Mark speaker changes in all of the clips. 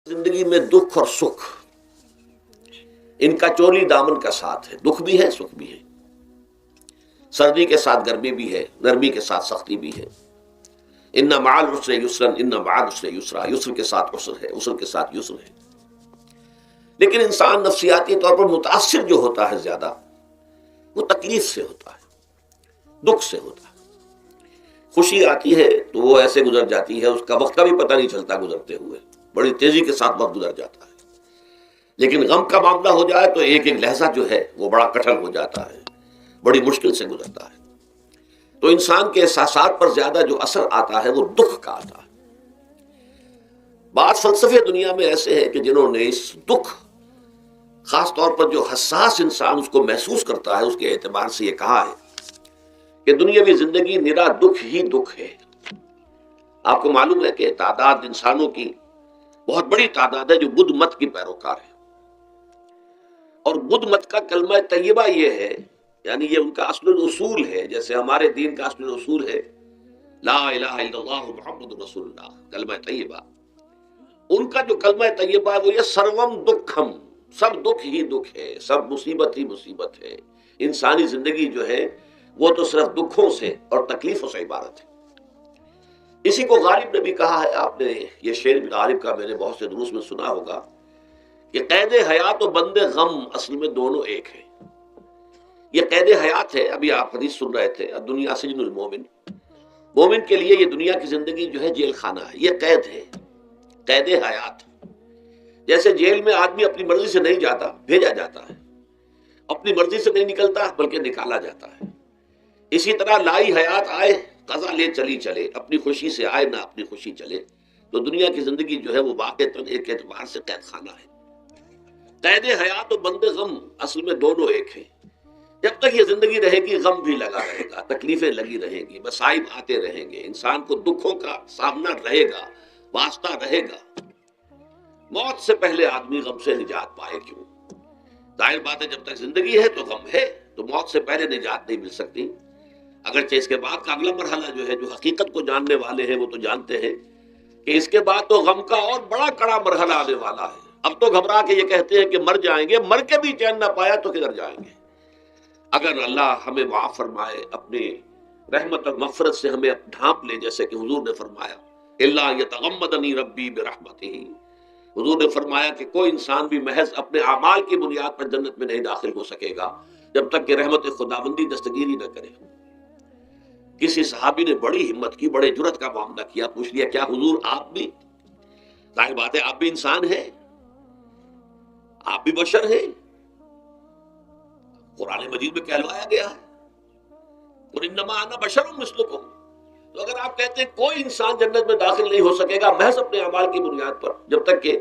Speaker 1: زندگی میں دکھ اور سکھ ان کا چولی دامن کا ساتھ ہے. دکھ بھی ہے، سکھ بھی ہے. سردی کے ساتھ گرمی بھی ہے، گرمی کے ساتھ سختی بھی ہے. ان مع العسر یسرا ان مع العسر یسرا، یسر کے ساتھ عسر ہے، عسر کے ساتھ یسر ہے. لیکن انسان نفسیاتی طور پر متاثر جو ہوتا ہے زیادہ، وہ تکلیف سے ہوتا ہے، دکھ سے ہوتا ہے. خوشی آتی ہے تو وہ ایسے گزر جاتی ہے، اس کا وقت کا بھی پتہ نہیں چلتا، گزرتے ہوئے بڑی تیزی کے ساتھ وقت گزر جاتا ہے. لیکن غم کا معاملہ ہو جائے تو ایک ایک لحظہ جو ہے وہ بڑا کٹھن ہو جاتا ہے، بڑی مشکل سے گزرتا ہے. تو انسان کے احساسات پر زیادہ جو اثر آتا ہے وہ دکھ کا آتا ہے. بعض فلسفے دنیا میں ایسے ہیں کہ جنہوں نے اس دکھ، خاص طور پر جو حساس انسان اس کو محسوس کرتا ہے، اس کے اعتبار سے یہ کہا ہے کہ دنیاوی زندگی نرا دکھ ہی دکھ ہے. آپ کو معلوم ہے کہ تعداد انسانوں کی بہت بڑی تعداد ہے جو بدھ مت کی پیروکار ہے. اور بدھ مت کا کلمہ طیبہ یہ ہے، یعنی یہ ان کا اصل الاصول ہے، جیسے ہمارے دین کا اصل الاصول ہے لا الہ الا اللہ محمد رسول اللہ، کلمہ طیبہ. ان کا جو کلمہ طیبہ ہے وہ یہ سروم دکھم، سب دکھ ہی دکھ ہے، سب مصیبت ہی مصیبت ہے. انسانی زندگی جو ہے وہ تو صرف دکھوں سے اور تکلیفوں سے عبارت ہے. اسی کو غالب نے بھی کہا ہے، آپ نے یہ شعر بھی غالب کا میں نے بہت سے دروس میں سنا ہوگا کہ قید حیات و بند غم اصل میں دونوں ایک ہیں. یہ قید حیات ہے، ابھی آپ حدیث سن رہے تھے، دنیا سجن المومن. مومن کے لیے یہ دنیا کی زندگی جو ہے جیل خانہ ہے، یہ قید ہے، قید حیات. جیسے جیل میں آدمی اپنی مرضی سے نہیں جاتا، بھیجا جاتا ہے، اپنی مرضی سے نہیں نکلتا بلکہ نکالا جاتا ہے. اسی طرح لائی حیات آئے قضا لے چلی چلے، اپنی خوشی سے آئے نہ اپنی خوشی چلے. تو دنیا کی زندگی جو ہے وہ واقعتاً ایک اعتبار سے قید خانہ ہے. قید حیات و بند غم اصل میں دونوں ایک ہیں. جب تک یہ زندگی رہے گی غم بھی لگا رہے گا، تکلیفیں لگی رہیں گی، مصائب آتے رہیں گے، انسان کو دکھوں کا سامنا رہے گا، واسطہ رہے گا. موت سے پہلے آدمی غم سے نجات پائے کیوں؟ ظاہر بات ہے جب تک زندگی ہے تو غم ہے، تو موت سے پہلے نجات نہیں مل سکتی. اگرچہ اس کے بعد کا اگلا مرحلہ جو ہے، جو حقیقت کو جاننے والے ہیں وہ تو جانتے ہیں کہ اس کے بعد تو غم کا اور بڑا کڑا مرحلہ آنے والا ہے. اب تو گھبرا کے یہ کہتے ہیں کہ مر جائیں گے، مر کے بھی چین نہ پایا تو کدھر جائیں گے. اگر اللہ ہمیں معاف فرمائے، اپنی رحمت اور مغفرت سے ہمیں ڈھانپ لے، جیسے کہ حضور نے فرمایا الا یتغمدنی ربی برحمتہ، حضور نے فرمایا کہ کوئی انسان بھی محض اپنے اعمال کی بنیاد پر جنت میں نہیں داخل ہو سکے گا جب تک کہ رحمت خداوندی دستگیری نہ کرے. کسی صحابی نے بڑی ہمت کی، بڑے جرت کا معاملہ کیا، پوچھ لیا کیا حضور آپ بھی؟ ظاہر بات ہے آپ بھی انسان ہیں، آپ بھی بشر ہیں. قرآن مجید میں کہلوایا گیا ہے قُلْ إِنَّمَا أَنَا بَشَرٌ مِثْلُكُمْ. تو اگر آپ کہتے ہیں کوئی انسان جنت میں داخل نہیں ہو سکے گا محض اپنے اعمال کی بنیاد پر جب تک کہ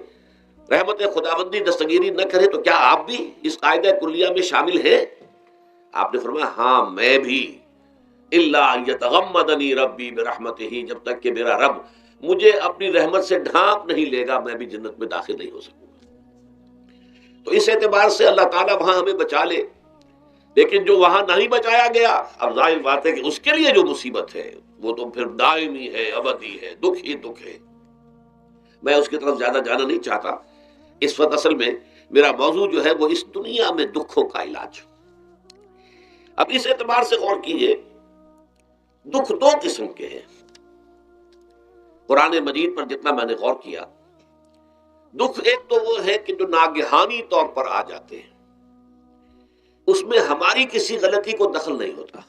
Speaker 1: رحمت خداوندی دستگیری نہ کرے، تو کیا آپ بھی اس قاعدہ کلیہ میں شامل ہیں؟ آپ نے فرمایا ہاں میں بھی. الا یتغمدنی ربی برحمتہ، جب تک کہ میرا رب مجھے اپنی رحمت سے ڈھانپ نہیں لے گا میں بھی جنت میں داخل نہیں ہو سکوں گا. تو اس اعتبار سے اللہ تعالیٰ وہاں ہمیں بچا لے. لیکن جو وہاں نہیں بچایا گیا، اب ظاہر بات ہے کہ اس کے لیے جو مصیبت ہے وہ تو پھر دائمی ہے، ابدی ہے، دکھ ہی دکھ ہے. میں اس کی طرف زیادہ جانا نہیں چاہتا. اس وقت اصل میں میرا موضوع جو ہے وہ اس دنیا میں دکھوں کا علاج. اب اس اعتبار سے غور کیجئے، دکھ دو قسم کے ہیں. قرآن مجید پر جتنا میں نے غور کیا، دکھ ایک تو وہ ہے کہ جو ناگہانی طور پر آ جاتے ہیں، اس میں ہماری کسی غلطی کو دخل نہیں ہوتا.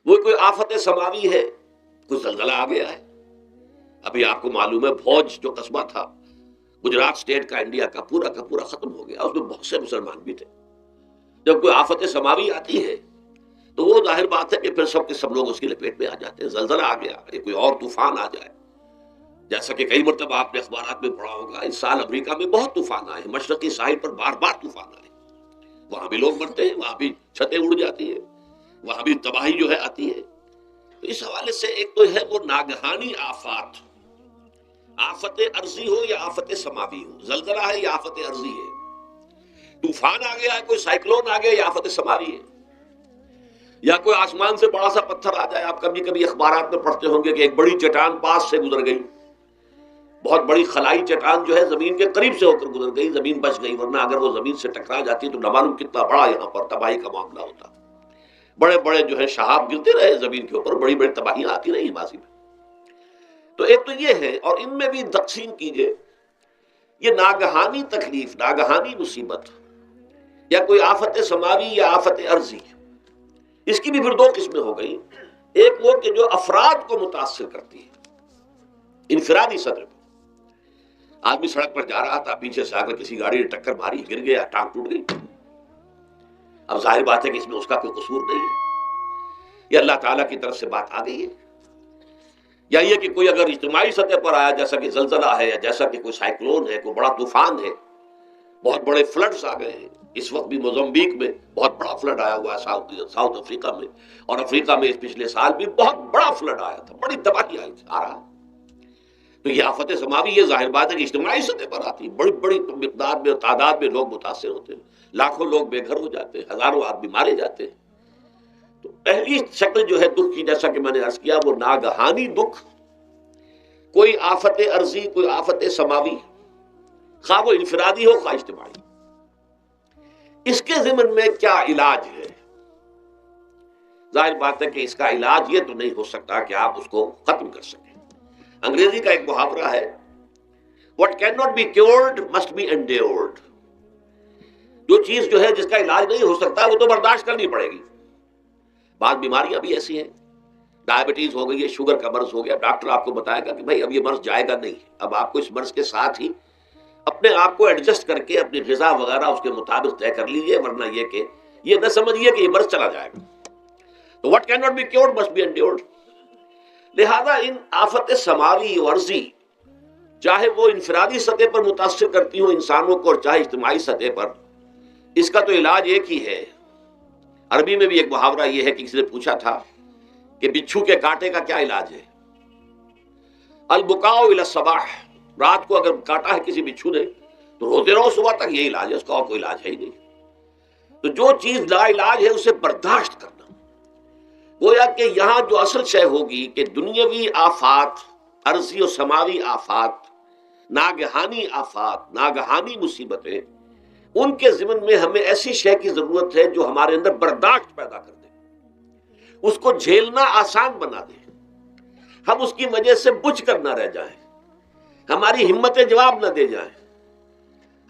Speaker 1: وہ کوئی آفت سماوی ہے، کوئی زلزلہ آ گیا ہے. ابھی آپ کو معلوم ہے بھوج جو قصبہ تھا گجرات اسٹیٹ کا، انڈیا کا پورا ختم ہو گیا. اس میں بہت سے مسلمان بھی تھے. جب کوئی آفت سماوی آتی ہے تو وہ ظاہر بات ہے کہ پھر سب کے سب لوگ اس کی لپیٹ میں آ جاتے ہیں. زلزلہ آ گیا، کوئی اور طوفان آ جائے، جیسا کہ کئی مرتبہ آپ نے اخبارات میں پڑھا ہوگا، اس سال امریکہ میں بہت طوفان آئے، مشرقی ساحل پر بار بار طوفان آئے. وہاں بھی لوگ مرتے ہیں، وہاں بھی چھتیں اڑ جاتی ہیں، وہاں بھی تباہی جو ہے آتی ہے. تو اس حوالے سے ایک تو ہے وہ ناگہانی آفات، آفت ارضی ہو یا آفت سماوی ہو. زلزلہ ہے یا آفت ارضی ہے، طوفان آ گیا ہے، کوئی سائیکلون آ گیا یا آفت سماوی ہے، یا کوئی آسمان سے بڑا سا پتھر آ جائے. آپ کبھی کبھی اخبارات میں پڑھتے ہوں گے کہ ایک بڑی چٹان پاس سے گزر گئی، بہت بڑی خلائی چٹان جو ہے زمین کے قریب سے ہو کر گزر گئی، زمین بچ گئی، ورنہ اگر وہ زمین سے ٹکرا جاتی تو نہ معلوم کتنا بڑا یہاں پر تباہی کا معاملہ ہوتا۔ بڑے بڑے جو ہے شہاب گرتے رہے زمین کے اوپر، بڑی بڑی تباہیاں آتی رہی ماضی میں۔ تو ایک تو یہ ہے، اور ان میں بھی تقسیم کیجئے، یہ ناگہانی تکلیف، ناگہانی مصیبت، یا کوئی آفت سماوی یا آفت ارضی، اس کی بھی پھر دو قسمیں ہو گئی۔ ایک وہ کہ جو افراد کو متاثر کرتی ہے انفرادی سطح پر، آدمی سڑک پر جا رہا تھا، پیچھے سے آ کر کسی گاڑی نے ٹکر ماری، گر گیا، ٹانگ ٹوٹ گئی۔ اب ظاہر بات ہے کہ اس میں اس کا کوئی قصور نہیں ہے، یہ اللہ تعالیٰ کی طرف سے بات آ گئی ہے۔ یا یہ کہ کوئی اگر اجتماعی سطح پر آیا، جیسا کہ زلزلہ ہے، یا جیسا کہ کوئی سائیکلون ہے، کوئی بڑا طوفان ہے، بہت بڑے فلڈز آ گئے ہیں۔ اس وقت بھی موزمبیق میں بہت بڑا فلڈ آیا ہوا ہے، ساؤتھ افریقہ میں، اور افریقہ میں اس پچھلے سال بھی بہت بڑا فلڈ آیا تھا، بڑی تباہی آئی آ رہا۔ تو یہ آفت سماوی، یہ ظاہر بات ہے کہ اجتماعی سطح پر آتی ہے، بڑی بڑی مقدار میں اور تعداد میں لوگ متاثر ہوتے ہیں، لاکھوں لوگ بے گھر ہو جاتے ہیں، ہزاروں آدمی مارے جاتے ہیں۔ تو پہلی شکل جو ہے دکھ کی، جیسا کہ میں نے عرض کیا، وہ ناگہانی دکھ، کوئی آفت ارضی، کوئی آفت سماوی، خواہ وہ انفرادی ہو خواہ اجتماعی۔ اس کے ضمن میں کیا علاج ہے؟ ظاہر بات ہے کہ اس کا علاج یہ تو نہیں ہو سکتا کہ آپ اس کو ختم کر سکیں۔ انگریزی کا ایک محاورہ ہے، what cannot be cured must be endured۔ جو چیز جو ہے جس کا علاج نہیں ہو سکتا وہ تو برداشت کرنی پڑے گی۔ بعض بیماریاں بھی ایسی ہیں، ڈائبٹیز ہو گئی ہے، شوگر کا مرض ہو گیا، ڈاکٹر آپ کو بتائے گا کہ بھائی اب یہ مرض جائے گا نہیں، اب آپ کو اس مرض کے ساتھ ہی اپنے آپ کو ایڈجسٹ کر کے اپنی غذا وغیرہ اس کے مطابق طے کر لیجیے، ورنہ یہ کہ یہ نہ سمجھیے کہ یہ مرض چلا جائے گا۔ تو what cannot be cured must be endured۔ لہذا ان آفت سماوی و ارضی، چاہے وہ انفرادی سطح پر متاثر کرتی ہوں انسانوں کو، اور چاہے اجتماعی سطح پر، اس کا تو علاج ایک ہی ہے۔ عربی میں بھی ایک محاورہ یہ ہے کہ کسی نے پوچھا تھا کہ بچھو کے کاٹے کا کیا علاج ہے؟ البکاء الی الصباح، رات کو اگر کاٹا ہے کسی بچھو نے تو روتے رہو صبح تک، یہ علاج ہے، اس کا اور کوئی علاج ہے ہی نہیں۔ تو جو چیز لا علاج ہے اسے برداشت کرنا، گویا کہ یہاں جو اصل شے ہوگی کہ دنیاوی آفات، ارضی و سماوی آفات، ناگہانی آفات، ناگہانی مصیبتیں، ان کے ضمن میں ہمیں ایسی شے کی ضرورت ہے جو ہمارے اندر برداشت پیدا کر دے، اس کو جھیلنا آسان بنا دے، ہم اس کی وجہ سے بجھ کر نہ رہ جائیں، ہماری ہمتیں جواب نہ دے جائیں،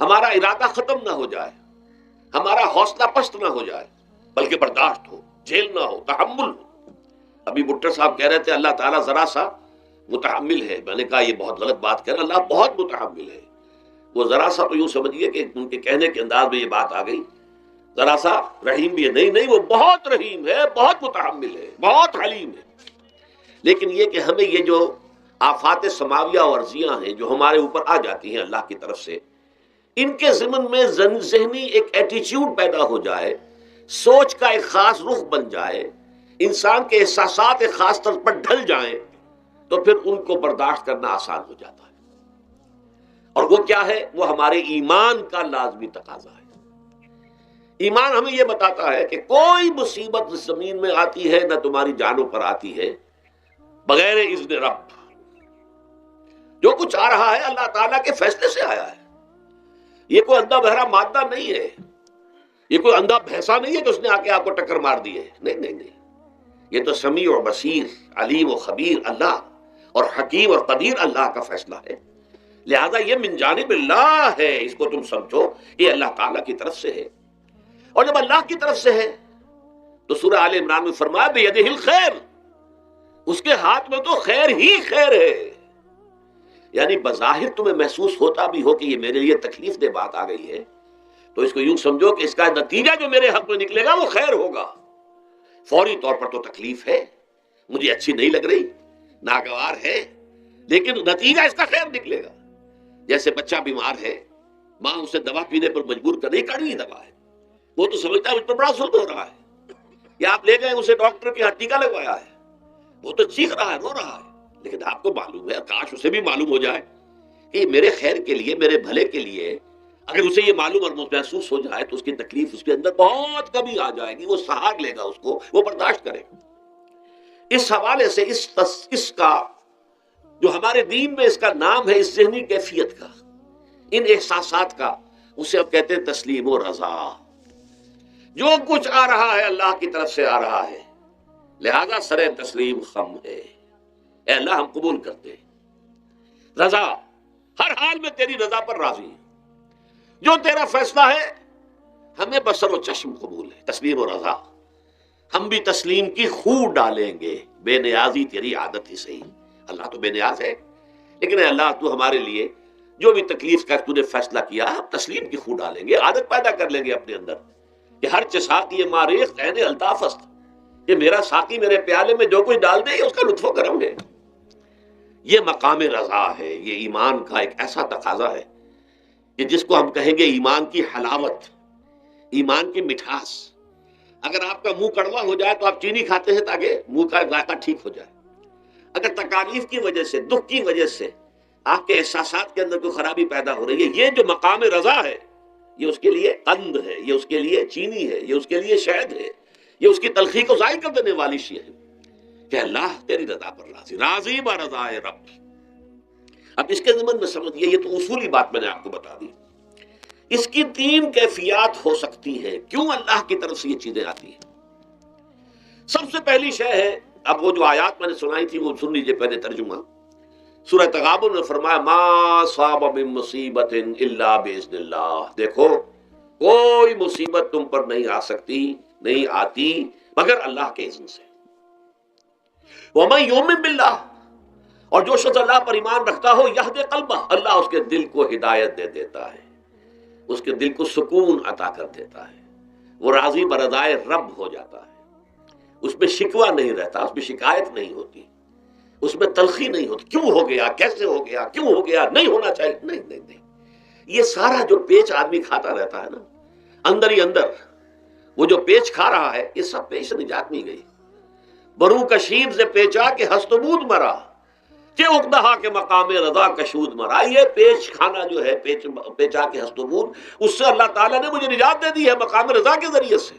Speaker 1: ہمارا ارادہ ختم نہ ہو جائے، ہمارا حوصلہ پست نہ ہو جائے، بلکہ برداشت ہو، جھیلنا ہو، تحمل ہو۔ ابھی بٹر صاحب کہہ رہے تھے اللہ تعالیٰ ذرا سا متحمل ہے، میں نے کہا یہ بہت غلط بات کہہ رہے، اللہ بہت متحمل ہے۔ وہ ذرا سا تو یوں سمجھیے کہ ان کے کہنے کے انداز میں یہ بات آ گئی، ذرا سا رحیم بھی ہے، نہیں وہ بہت رحیم ہے، بہت متحمل ہے، بہت حلیم ہے۔ لیکن یہ کہ ہمیں یہ جو آفات سماویہ اور ارضیاں ہیں جو ہمارے اوپر آ جاتی ہیں اللہ کی طرف سے، ان کے ضمن میں ذہنی ایک ایٹیچیوڈ پیدا ہو جائے، سوچ کا ایک خاص رخ بن جائے، انسان کے احساسات ایک خاص طرز پر ڈھل جائیں، تو پھر ان کو برداشت کرنا آسان ہو جاتا ہے۔ اور وہ کیا ہے؟ وہ ہمارے ایمان کا لازمی تقاضا ہے۔ ایمان ہمیں یہ بتاتا ہے کہ کوئی مصیبت اس زمین میں آتی ہے نہ تمہاری جانوں پر آتی ہے بغیر اذن رب۔ جو کچھ آ رہا ہے اللہ تعالیٰ کے فیصلے سے آیا ہے، یہ کوئی اندھا بہرا مادہ نہیں ہے، یہ کوئی اندھا بھینسا نہیں ہے کہ اس نے آ کے آپ کو ٹکر مار دی ہے، نہیں، یہ تو سمیع و بصیر، علیم و خبیر اللہ، اور حکیم اور قدیر اللہ کا فیصلہ ہے۔ لہذا یہ من جانب اللہ ہے، اس کو تم سمجھو یہ اللہ تعالیٰ کی طرف سے ہے۔ اور جب اللہ کی طرف سے ہے تو سورہ آل عمران میں فرمایا بیدہ الخیر، اس کے ہاتھ میں تو خیر ہی خیر ہے۔ یعنی بظاہر تمہیں محسوس ہوتا بھی ہو کہ یہ میرے لیے تکلیف دہ بات آ گئی ہے، تو اس کو یوں سمجھو کہ اس کا نتیجہ جو میرے حق میں نکلے گا وہ خیر ہوگا۔ فوری طور پر تو تکلیف ہے، مجھے اچھی نہیں لگ رہی، ناگوار ہے، لیکن نتیجہ اس کا خیر نکلے گا۔ جیسے بچہ بیمار ہے، ماں اسے دوا پینے پر مجبور کر رہی، کڑوی دوا ہے، وہ تو سمجھتا ہے مجھ پر بڑا ظلم ہو رہا ہے، یا آپ لے گئے اسے ڈاکٹر کے یہاں ٹیکا لگوایا ہے، وہ تو چیخ رہا ہے، رو رہا ہے، لیکن آپ کو معلوم ہے، کاش اسے بھی معلوم ہو جائے کہ یہ میرے خیر کے لیے، میرے بھلے کے لیے، اگر اسے یہ معلوم اور محسوس ہو جائے تو اس کی تکلیف اس کے اندر بہت کمی آ جائے گی، وہ سہار لے گا اس کو، وہ برداشت کرے گا۔ اس حوالے سے اس کا جو ہمارے دین میں اس کا نام ہے، اس ذہنی کیفیت کا، ان احساسات کا، اسے اب کہتے ہیں تسلیم و رضا۔ جو کچھ آ رہا ہے اللہ کی طرف سے آ رہا ہے، لہذا سر تسلیم خم ہے، اے اللہ ہم قبول کرتے ہیں، رضا، ہر حال میں تیری رضا پر راضی ہیں، جو تیرا فیصلہ ہے ہمیں بسر و چشم قبول ہے، تسلیم و رضا۔ ہم بھی تسلیم کی خو ڈالیں گے، بے نیازی تیری عادت ہی صحیح، اللہ تو بے نیاز ہے، لیکن اے اللہ تو ہمارے لیے جو بھی تکلیف کا تو نے فیصلہ کیا، ہم تسلیم کی خو ڈالیں گے، عادت پیدا کر لیں گے اپنے اندر کہ ہر ساقی ماریخ عین الطاف است، کہ میرا ساقی میرے پیالے میں جو کچھ ڈال دے یہ اس کا لطف و کرم ہے۔ یہ مقام رضا ہے، یہ ایمان کا ایک ایسا تقاضا ہے کہ جس کو ہم کہیں گے ایمان کی حلاوت، ایمان کی مٹھاس۔ اگر آپ کا منہ کڑوا ہو جائے تو آپ چینی کھاتے ہیں تاکہ منہ کا ذائقہ ٹھیک ہو جائے۔ اگر تکالیف کی وجہ سے، دکھ کی وجہ سے آپ کے احساسات کے اندر کوئی خرابی پیدا ہو رہی ہے، یہ جو مقام رضا ہے یہ اس کے لیے قند ہے، یہ اس کے لیے چینی ہے، یہ اس کے لیے شہد ہے، یہ اس کی تلخی کو زائل کر دینے والی شے ہے کہ اللہ تیری رضا پر راضی، راضی برضا رب۔ اب اس کے ضمن میں سمجھیے، یہ تو اصولی بات میں نے آپ کو بتا دی، اس کی تین کیفیات ہو سکتی ہیں، کیوں اللہ کی طرف سے یہ چیزیں آتی ہیں۔ سب سے پہلی شے ہے، اب وہ جو آیات میں نے سنائی تھی وہ سن لیجیے پہلے ترجمہ۔ سورہ تغابن میں فرمایا ما صاب من مصیبت الا باذن اللہ، دیکھو کوئی مصیبت تم پر نہیں آ سکتی، نہیں آتی مگر اللہ کے اذن سے۔ ومن یؤمن باللہ، اور جو شخص اللہ پر ایمان رکھتا ہو، یہد قلبہ، اللہ اس کے دل کو ہدایت دے دیتا ہے، اس کے دل کو سکون عطا کر دیتا ہے، وہ راضی برضائے رب ہو جاتا ہے، اس میں شکوہ نہیں رہتا، اس میں شکایت نہیں ہوتی، اس میں تلخی نہیں ہوتی، کیوں ہو گیا، کیسے ہو گیا، کیوں ہو گیا، نہیں ہونا چاہیے، نہیں نہیں نہیں۔ یہ سارا جو پیچ آدمی کھاتا رہتا ہے نا اندر ہی اندر، وہ جو پیچ کھا رہا ہے، یہ سب پیچ سے نجات نہیں گئی۔ برو کشید سے پیچا کہ ہست بود مرا، کہ اقدہا کے مقام رضا کشود مرا۔ یہ پیچ کھانا جو ہے، پیچا کے ہست بود، اس سے اللہ تعالیٰ نے مجھے نجات دے دی ہے مقام رضا کے ذریعے سے۔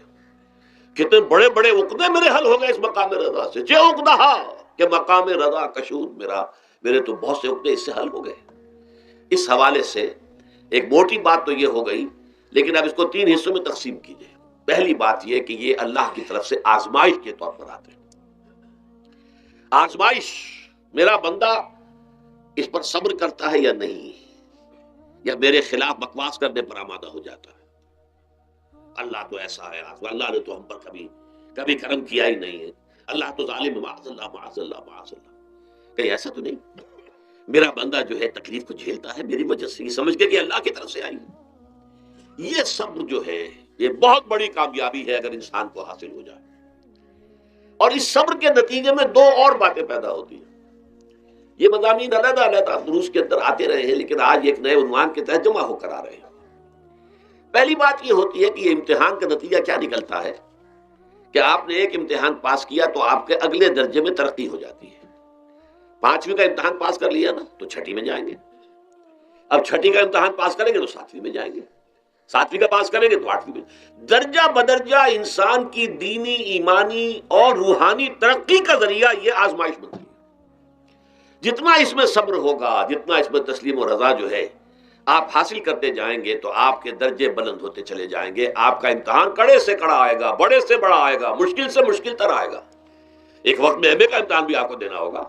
Speaker 1: کتنے بڑے بڑے عقدے میرے حل ہو گئے اس مقام رضا سے، کہ اقدہا کہ مقام رضا کشود میرا، میرے تو بہت سے عقدے اس سے حل ہو گئے۔ اس حوالے سے ایک موٹی بات تو یہ ہو گئی، لیکن اب اس کو تین حصوں میں تقسیم کیجئے۔ پہلی بات یہ کہ یہ اللہ کی طرف سے آزمائش کے طور پر آتے ہیں۔ آزمائش، میرا بندہ اس پر صبر کرتا ہے یا نہیں، یا میرے خلاف بکواس کرنے پر آمادہ ہو جاتا ہے۔ اللہ تو ایسا ہے، اللہ نے تو ہم پر کبھی کرم کیا ہی نہیں ہے، اللہ تو ظالم، معاذ اللہ معاذ اللہ معاذ اللہ۔ کہیں ایسا تو نہیں، میرا بندہ جو ہے تکلیف کو جھیلتا ہے میری وجہ سے، یہ سمجھ کے کہ اللہ کی طرف سے آئی۔ یہ صبر جو ہے یہ بہت بڑی کامیابی ہے اگر انسان کو حاصل ہو جائے، اور اس صبر کے نتیجے میں دو اور باتیں پیدا ہوتی ہیں۔ یہ مضامین علیحدہ علیحدہ دروس کے اندر آتے رہے ہیں، لیکن آج ایک نئے عنوان کے تحت جمع ہو کر آ رہے ہیں۔ پہلی بات یہ ہوتی ہے کہ یہ امتحان کا نتیجہ کیا نکلتا ہے کہ آپ نے ایک امتحان پاس کیا تو آپ کے اگلے درجے میں ترقی ہو جاتی ہے۔ 5ویں کا امتحان پاس کر لیا نا تو 6ٹھی میں جائیں گے، اب 6ٹھی کا امتحان پاس کریں گے تو 7ویں میں جائیں گے، 7ویں کا پاس کریں گے تو 8ویں میں۔ درجہ بدرجہ انسان کی دینی، ایمانی اور روحانی ترقی کا ذریعہ یہ آزمائش بنتی ہے۔ جتنا اس میں صبر ہوگا، جتنا اس میں تسلیم و رضا جو ہے آپ حاصل کرتے جائیں گے تو آپ کے درجے بلند ہوتے چلے جائیں گے۔ آپ کا امتحان کڑے سے کڑا آئے گا، بڑے سے بڑا آئے گا، مشکل سے مشکل تر آئے گا۔ ایک وقت میں ایم اے کا امتحان بھی آپ کو دینا ہوگا،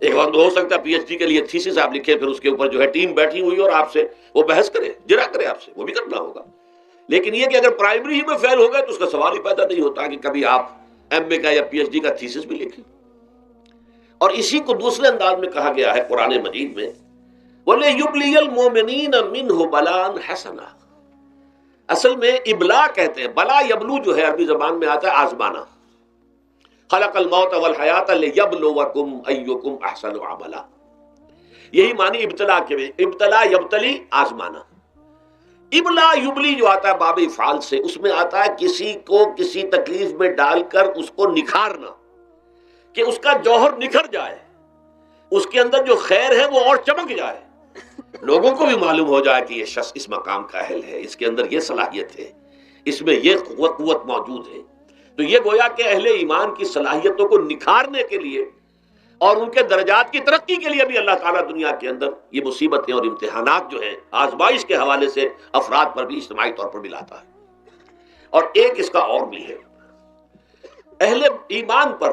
Speaker 1: ایک وقت ہو سکتا ہے پی ایچ ڈی کے لیے تھیسس آپ لکھیں، پھر اس کے اوپر جو ہے ٹیم بیٹھی ہوئی اور آپ سے وہ بحث کرے، جرا کرے آپ سے، وہ بھی کرنا ہوگا۔ لیکن یہ کہ اگر پرائمری ہی میں فیل ہو گئے تو اس کا سوال ہی پیدا نہیں ہوتا کہ کبھی آپ ایم اے کا یا پی ایچ ڈی کا تھیسس بھی لکھیں۔ اور اسی کو دوسرے انداز میں کہا گیا ہے قرآن مجید میں، وَلِيُبْلِيَ الْمُؤْمِنِينَ مِنْهُ بَلَاءً حَسَنًا۔ اصل میں ابلا کہتے ہیں، بلا یبلو جو ہے عربی زبان میں آتا ہے آزمانا۔ خلق الموت والحیات لیبلوکم ایکم احسن عملا، یہی معنی ابتلا کے، ابتلا یبتلی آزمانا۔ ابلا یبلی جو آتا ہے باب افعال سے، اس میں آتا ہے کسی کو کسی تکلیف میں ڈال کر اس کو نکھارنا، کہ اس کا جوہر نکھر جائے، اس کے اندر جو خیر ہے وہ اور چمک جائے، لوگوں کو بھی معلوم ہو جائے کہ یہ شخص اس مقام کا اہل ہے، اس کے اندر یہ صلاحیت ہے، اس میں یہ قوت موجود ہے۔ تو یہ گویا کہ اہل ایمان کی صلاحیتوں کو نکھارنے کے لیے اور ان کے درجات کی ترقی کے لیے بھی اللہ تعالیٰ دنیا کے اندر یہ مصیبتیں اور امتحانات جو ہیں آزمائش کے حوالے سے افراد پر بھی اجتماعی طور پر بھی لاتا ہے۔ اور ایک اس کا اور بھی ہے، اہل ایمان پر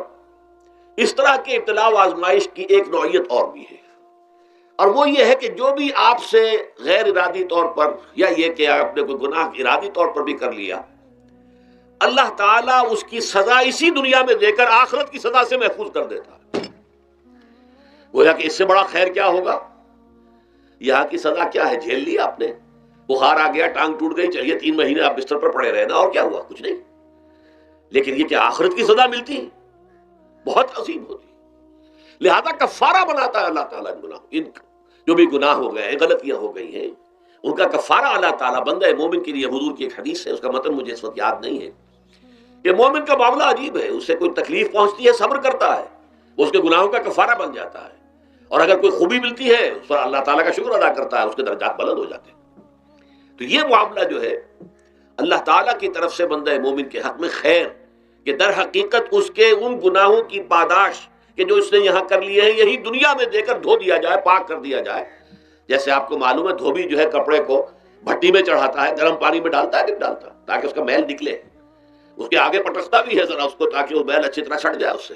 Speaker 1: اس طرح کے ابتلاء و آزمائش کی ایک نوعیت اور بھی ہے، اور وہ یہ ہے کہ جو بھی آپ سے غیر ارادی طور پر یا یہ کہ آپ نے کوئی گناہ ارادی طور پر بھی کر لیا، اللہ تعالیٰ اس کی سزا اسی دنیا میں دے کر آخرت کی سزا سے محفوظ کر دیتا ہے۔ گویا کہ اس سے بڑا خیر کیا ہوگا؟ یہاں کی سزا کیا ہے؟ جھیل لیا آپ نے، بخار آ گیا، ٹانگ ٹوٹ گئی، چلیے 3 مہینے آپ بستر پر پڑے رہے نا، اور کیا ہوا؟ کچھ نہیں۔ لیکن یہ کہ آخرت کی سزا ملتی بہت عظیم ہوتی، لہذا کفارہ بناتا ہے اللہ تعالیٰ ان جو بھی گناہ ہو گئے ہیں، غلطیاں ہو گئی ہیں، ان کا کفارہ اللہ تعالیٰ بندہ مومن کے لیے، حضور کی ایک حدیث ہے، اس کا متن مجھے اس وقت یاد نہیں ہے، کہ مومن کا معاملہ عجیب ہے، اس سے کوئی تکلیف پہنچتی ہے صبر کرتا ہے، اس کے گناہوں کا کفارہ بن جاتا ہے، اور اگر کوئی خوبی ملتی ہے اس پر اللہ تعالیٰ کا شکر ادا کرتا ہے، اس کے درجات بلند ہو جاتے ہیں۔ تو یہ معاملہ جو ہے اللہ تعالیٰ کی طرف سے بندہ مومن کے حق میں خیر کہ در حقیقت اس کے ان گناہوں کی پاداش کہ جو اس نے یہاں کر لیے ہیں یہی دنیا میں دے کر دھو دیا جائے، پاک کر دیا جائے۔ جیسے آپ کو معلوم ہے دھوبی جو ہے کپڑے کو بھٹی میں چڑھاتا ہے، گرم پانی میں ڈالتا ہے کہ نہیں ڈالتا، تاکہ اس کا میل نکلے، اس کے آگے پٹکتا بھی ہے ذرا اس کو تاکہ وہ میل اچھی طرح چھٹ جائے اس سے۔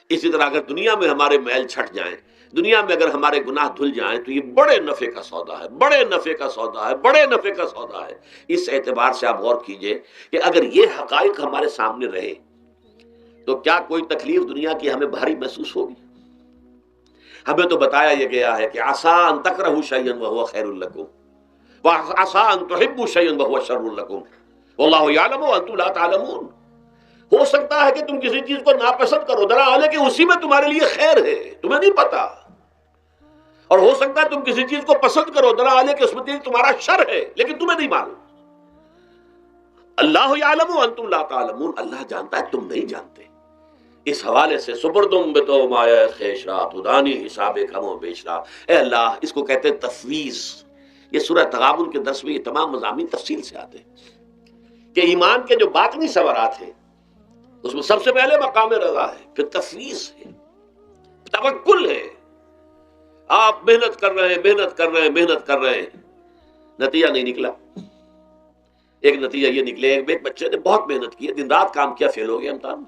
Speaker 1: اسی طرح اگر دنیا میں ہمارے میل چھٹ جائیں، دنیا میں اگر ہمارے گناہ دھل جائیں تو یہ بڑے نفع کا سودا ہے، بڑے نفع کا سودا ہے، بڑے نفع کا سودا ہے۔ اس اعتبار سے آپ غور کیجئے کہ اگر یہ حقائق ہمارے سامنے رہے تو کیا کوئی تکلیف دنیا کی ہمیں بھاری محسوس ہوگی؟ ہمیں تو بتایا یہ گیا ہے کہ عسیٰ ان تکرہوا شیئا وہو خیر لکم وعسیٰ ان تحبوا شیئا وہو شر لکم واللہ یعلم وانتم لا تعلمون۔ ہو سکتا ہے کہ تم کسی چیز کو ناپسند کرو، درا حالانکہ اسی میں تمہارے لیے خیر ہے، تمہیں نہیں پتا، اور ہو سکتا ہے تم کسی چیز کو پسند کرو، درا حالانکہ اس میں تمہارا شر ہے لیکن تمہیں نہیں معلوم۔ اللہ یعلم وانتم لا تعلمون، اللہ جانتا ہے تم نہیں جانتے۔ اس حوالے سے سپردم بتو مایا خیشرا تدانی حساب کم و بیشرا، اے اللہ، اس کو کہتے ہیں تفویض۔ یہ سورہ تغابن کے 10 میں یہ تمام مضامین تفصیل سے آتے ہیں کہ ایمان کے جو باطنی ثمرات ہیں اس میں سب سے پہلے مقام رضا ہے، پھر تفویض ہے، توکل ہے۔ آپ محنت کر رہے ہیں، محنت کر رہے ہیں، محنت کر رہے ہیں، نتیجہ نہیں نکلا۔ ایک نتیجہ یہ نکلے، ایک بچے نے بہت محنت کی، دن رات کام کیا، فیل ہو گیا امتحان،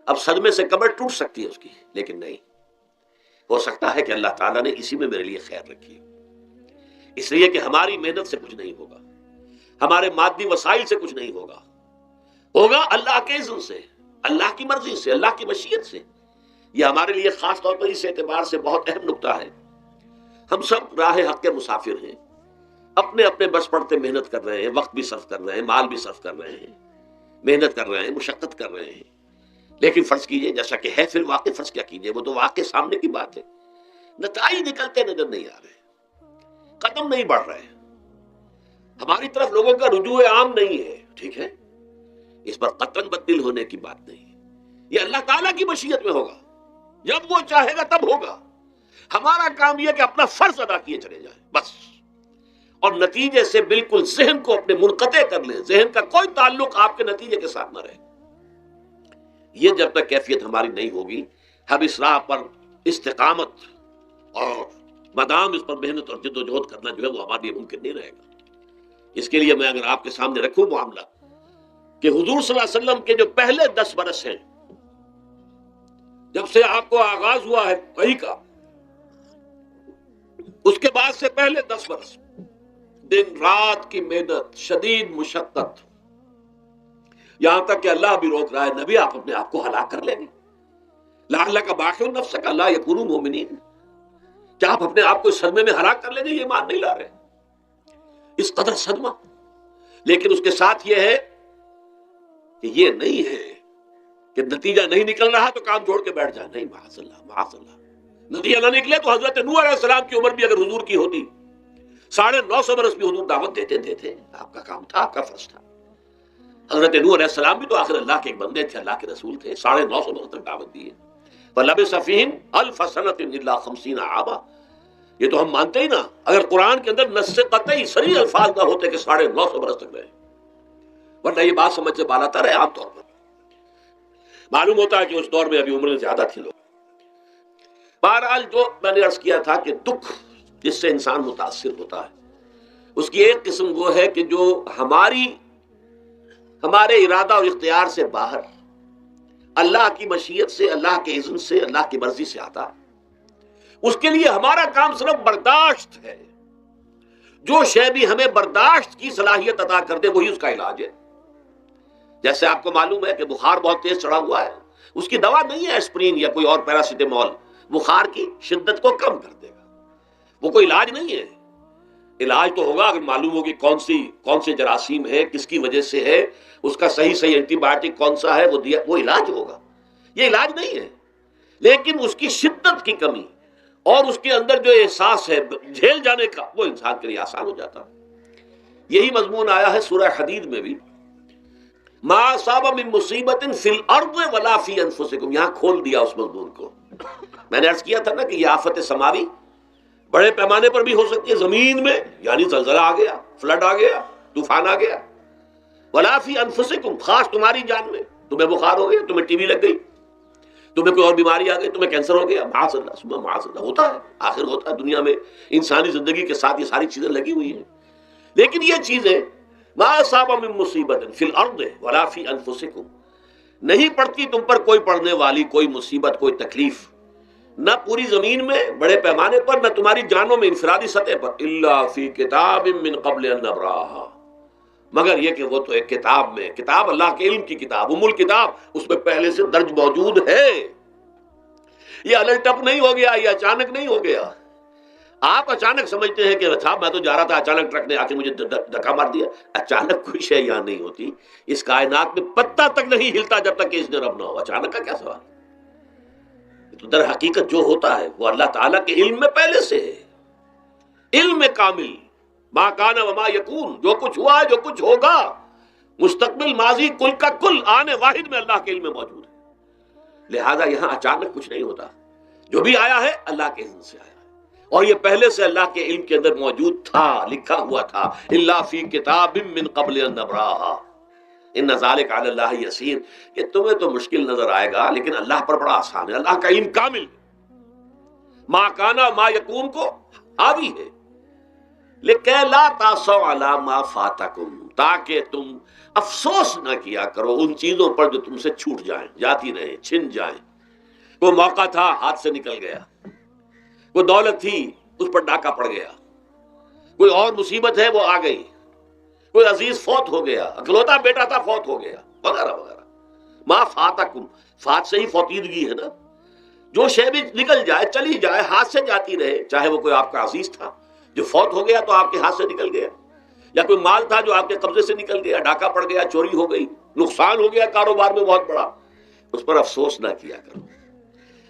Speaker 1: اب صدمے سے کمر ٹوٹ سکتی ہے اس کی، لیکن نہیں، ہو سکتا ہے کہ اللہ تعالیٰ نے اسی میں میرے لیے خیر رکھی ہے، اس لیے کہ ہماری محنت سے کچھ نہیں ہوگا، ہمارے مادی وسائل سے کچھ نہیں ہوگا، ہوگا اللہ کے اذن سے، اللہ کی مرضی سے، اللہ کی مشیت سے۔ یہ ہمارے لیے خاص طور پر اس اعتبار سے بہت اہم نقطہ ہے، ہم سب راہ حق کے مسافر ہیں، اپنے اپنے بس پڑتے محنت کر رہے ہیں، وقت بھی صرف کر رہے ہیں، مال بھی صرف کر رہے ہیں، محنت کر رہے ہیں، مشقت کر رہے ہیں، لیکن فرض کیجئے جیسا کہ ہے پھر واقع، فرض کیا کیجئے، وہ تو واقع سامنے کی بات ہے، نتائج نکلتے نظر نہیں آ رہے، قدم نہیں بڑھ رہے، ہماری طرف لوگوں کا رجوع عام نہیں ہے، ٹھیک ہے، اس پر قطعاً بدل ہونے کی بات نہیں ہے، یہ اللہ تعالیٰ کی مشیت میں ہوگا، جب وہ چاہے گا تب ہوگا، ہمارا کام یہ کہ اپنا فرض ادا کیے چلے جائیں بس، اور نتیجے سے بالکل ذہن کو اپنے منقطع کر لیں، ذہن کا کوئی تعلق آپ کے نتیجے کے ساتھ نہ رہے۔ یہ جب تک کیفیت ہماری نہیں ہوگی، ہم اس راہ پر استقامت اور مدام اس پر محنت اور جد و جہد کرنا جو ہے وہ ہمارے لیے ممکن نہیں رہے گا۔ اس کے لیے میں اگر آپ کے سامنے رکھوں معاملہ کہ حضور صلی اللہ علیہ وسلم کے جو پہلے 10 برس ہیں، جب سے آپ کو آغاز ہوا ہے وحی کا، اس کے بعد سے پہلے 10 برس دن رات کی محنت، شدید مشقت، یہاں تک کہ اللہ بھی روک رہا ہے، نبی آپ اپنے آپ کو ہلاک کر لیں گے، لعلک باخع نفسک الا یکونوا مؤمنین، کیا آپ اپنے آپ کو اس صدمے میں ہلاک کر لیں گے؟ یہ ایمان نہیں لا رہے، اس قدر صدمہ۔ لیکن اس کے ساتھ یہ ہے کہ یہ نہیں ہے کہ نتیجہ نہیں نکل رہا تو کام چھوڑ کے بیٹھ جائے، نہیں، معاذ اللہ، معاذ اللہ، نتیجہ نہ نکلے تو حضرت نوح علیہ السلام کی عمر بھی اگر حضور کی ہوتی 950 برس بھی حضور دعوت دیتے تھے، آپ کا کام تھا، آپ کا فرض تھا۔ حضرت نوح علیہ السلام بھی تو آخر اللہ کے ایک بندے تھے، اللہ کے رسول تھے، 950 برس تک دعوت دی ہے، فلبث فیہم 1000 سنۃ الا 50 عاما، یہ تو ہم مانتے ہی نا، اگر قرآن کے اندر نص قطعی صریح الفاظ نہ ہوتے کہ 950 برس تک رہے، ورنہ یہ بات سمجھ سے بالا تر ہے۔ عام طور پر معلوم ہوتا ہے کہ اس دور میں ابھی عمریں زیادہ تھی لوگ، بہرحال جو میں نے عرض کیا تھا کہ دکھ جس سے انسان متاثر ہوتا ہے اس کی ایک قسم وہ ہے کہ جو ہمارے ارادہ اور اختیار سے باہر، اللہ کی مشیت سے، اللہ کے اذن سے، اللہ کی مرضی سے آتا ہے۔ اس کے لیے ہمارا کام صرف برداشت ہے۔ جو شے بھی ہمیں برداشت کی صلاحیت عطا کر دے وہی اس کا علاج ہے۔ جیسے آپ کو معلوم ہے کہ بخار بہت تیز چڑھا ہوا ہے، اس کی دوا نہیں ہے اسپرین یا کوئی اور پیراسیٹامول، بخار کی شدت کو کم کر دے گا، وہ کوئی علاج نہیں ہے۔ علاج تو ہوگا اگر معلوم ہوگی کون سے جراثیم ہے، کس کی وجہ سے ہے، اس کا صحیح اینٹی بایوٹک کون سا ہے، وہ علاج ہوگا۔ یہ علاج نہیں ہے، لیکن اس کی شدت کی کمی اور اس کے اندر جو احساس ہے جھیل جانے کا، وہ انسان کے لیے آسان ہو جاتا ہے۔ یہی مضمون آیا ہے سورہ حدید میں بھی، ما اصاب من مصیبت فی الارض ولا فی انفسکم، یہاں کھول دیا اس مضمون کو۔ میں نے عرض کیا تھا نا کہ یہ آفت سماوی بڑے پیمانے پر بھی ہو سکتی ہے، زمین میں یعنی زلزلہ آ گیا، فلڈ آ گیا، طوفان آ گیا، ولا فی انفسکم، خاص تمہاری جان میں، تمہیں بخار ہو گیا، تمہیں ٹی وی لگ گئی، تمہیں کوئی اور بیماری آ گئی، تمہیں کینسر ہو گیا، معاذ اللہ ثم معاذ اللہ، ہوتا ہے، آخر ہوتا ہے، دنیا میں انسانی زندگی کے ساتھ یہ ساری چیزیں لگی ہوئی ہیں۔ لیکن یہ چیزیں ما اصاب من مصیبت فی الارض ولا فی انفسکم، نہیں پڑتی تم پر کوئی پڑنے والی کوئی مصیبت، کوئی تکلیف، نہ پوری زمین میں بڑے پیمانے پر، نہ تمہاری جانوں میں انفرادی سطح پر، الا فی کتاب من قبل ان نبراها، مگر یہ کہ وہ تو ایک کتاب میں، کتاب اللہ کے علم کی کتاب، الکتاب، اس میں پہلے سے درج موجود ہے۔ یہ الٹ اپ نہیں ہو گیا، یہ اچانک نہیں ہو گیا۔ آپ اچانک سمجھتے ہیں کہ صاحب میں تو جا رہا تھا، اچانک ٹرک نے آ کے مجھے دھکا مار دیا۔ اچانک کوئی شے یہاں نہیں ہوتی، اس کائنات میں پتہ تک نہیں ہلتا جب تک کہ اس نے رب نہ ہو۔ اچانک کا کیا سوال؟ تو در حقیقت جو ہوتا ہے وہ اللہ تعالیٰ کے علم میں پہلے سے ہے، علم کامل، ما کان و ما یکون، جو کچھ ہوا ہے، جو کچھ ہوگا، مستقبل، ماضی، کل کا کل آنے واحد میں اللہ کے علم میں موجود ہے۔ لہذا یہاں اچانک کچھ نہیں ہوتا، جو بھی آیا ہے اللہ کے علم سے آیا ہے، اور یہ پہلے سے اللہ کے علم کے اندر موجود تھا، لکھا ہوا تھا، الا فی کتاب من قبل ان نبراها ان ذلک علی اللہ یسیر۔ یہ تمہیں تو مشکل نظر آئے گا لیکن اللہ پر بڑا آسان ہے، اللہ کا علم کامل، ما کانا ما یکون کو حاوی ہے۔ لکہ لا تاسوا علی ما فاتکم، تاکہ تم افسوس نہ کیا کرو ان چیزوں پر جو تم سے چھوٹ جائیں، جاتی رہیں، چھن جائیں۔ کوئی موقع تھا ہاتھ سے نکل گیا، کوئی دولت تھی اس پر ڈاکہ پڑ گیا، کوئی اور مصیبت ہے وہ آ گئی، کوئی عزیز فوت ہو گیا، اکلوتا بیٹا تھا فوت ہو گیا، وغیرہ وغیرہ۔ ما فاتکم، فات سے ہی فوتیدگی ہے نا، جو شے بھی نکل جائے، چلی جائے، ہاتھ سے جاتی رہے، چاہے وہ کوئی آپ کا عزیز تھا جو فوت ہو گیا تو آپ کے ہاتھ سے نکل گیا، یا کوئی مال تھا جو آپ کے قبضے سے نکل گیا، ڈاکہ پڑ گیا، چوری ہو گئی، نقصان ہو گیا کاروبار میں بہت بڑا، اس پر افسوس نہ کیا کرو۔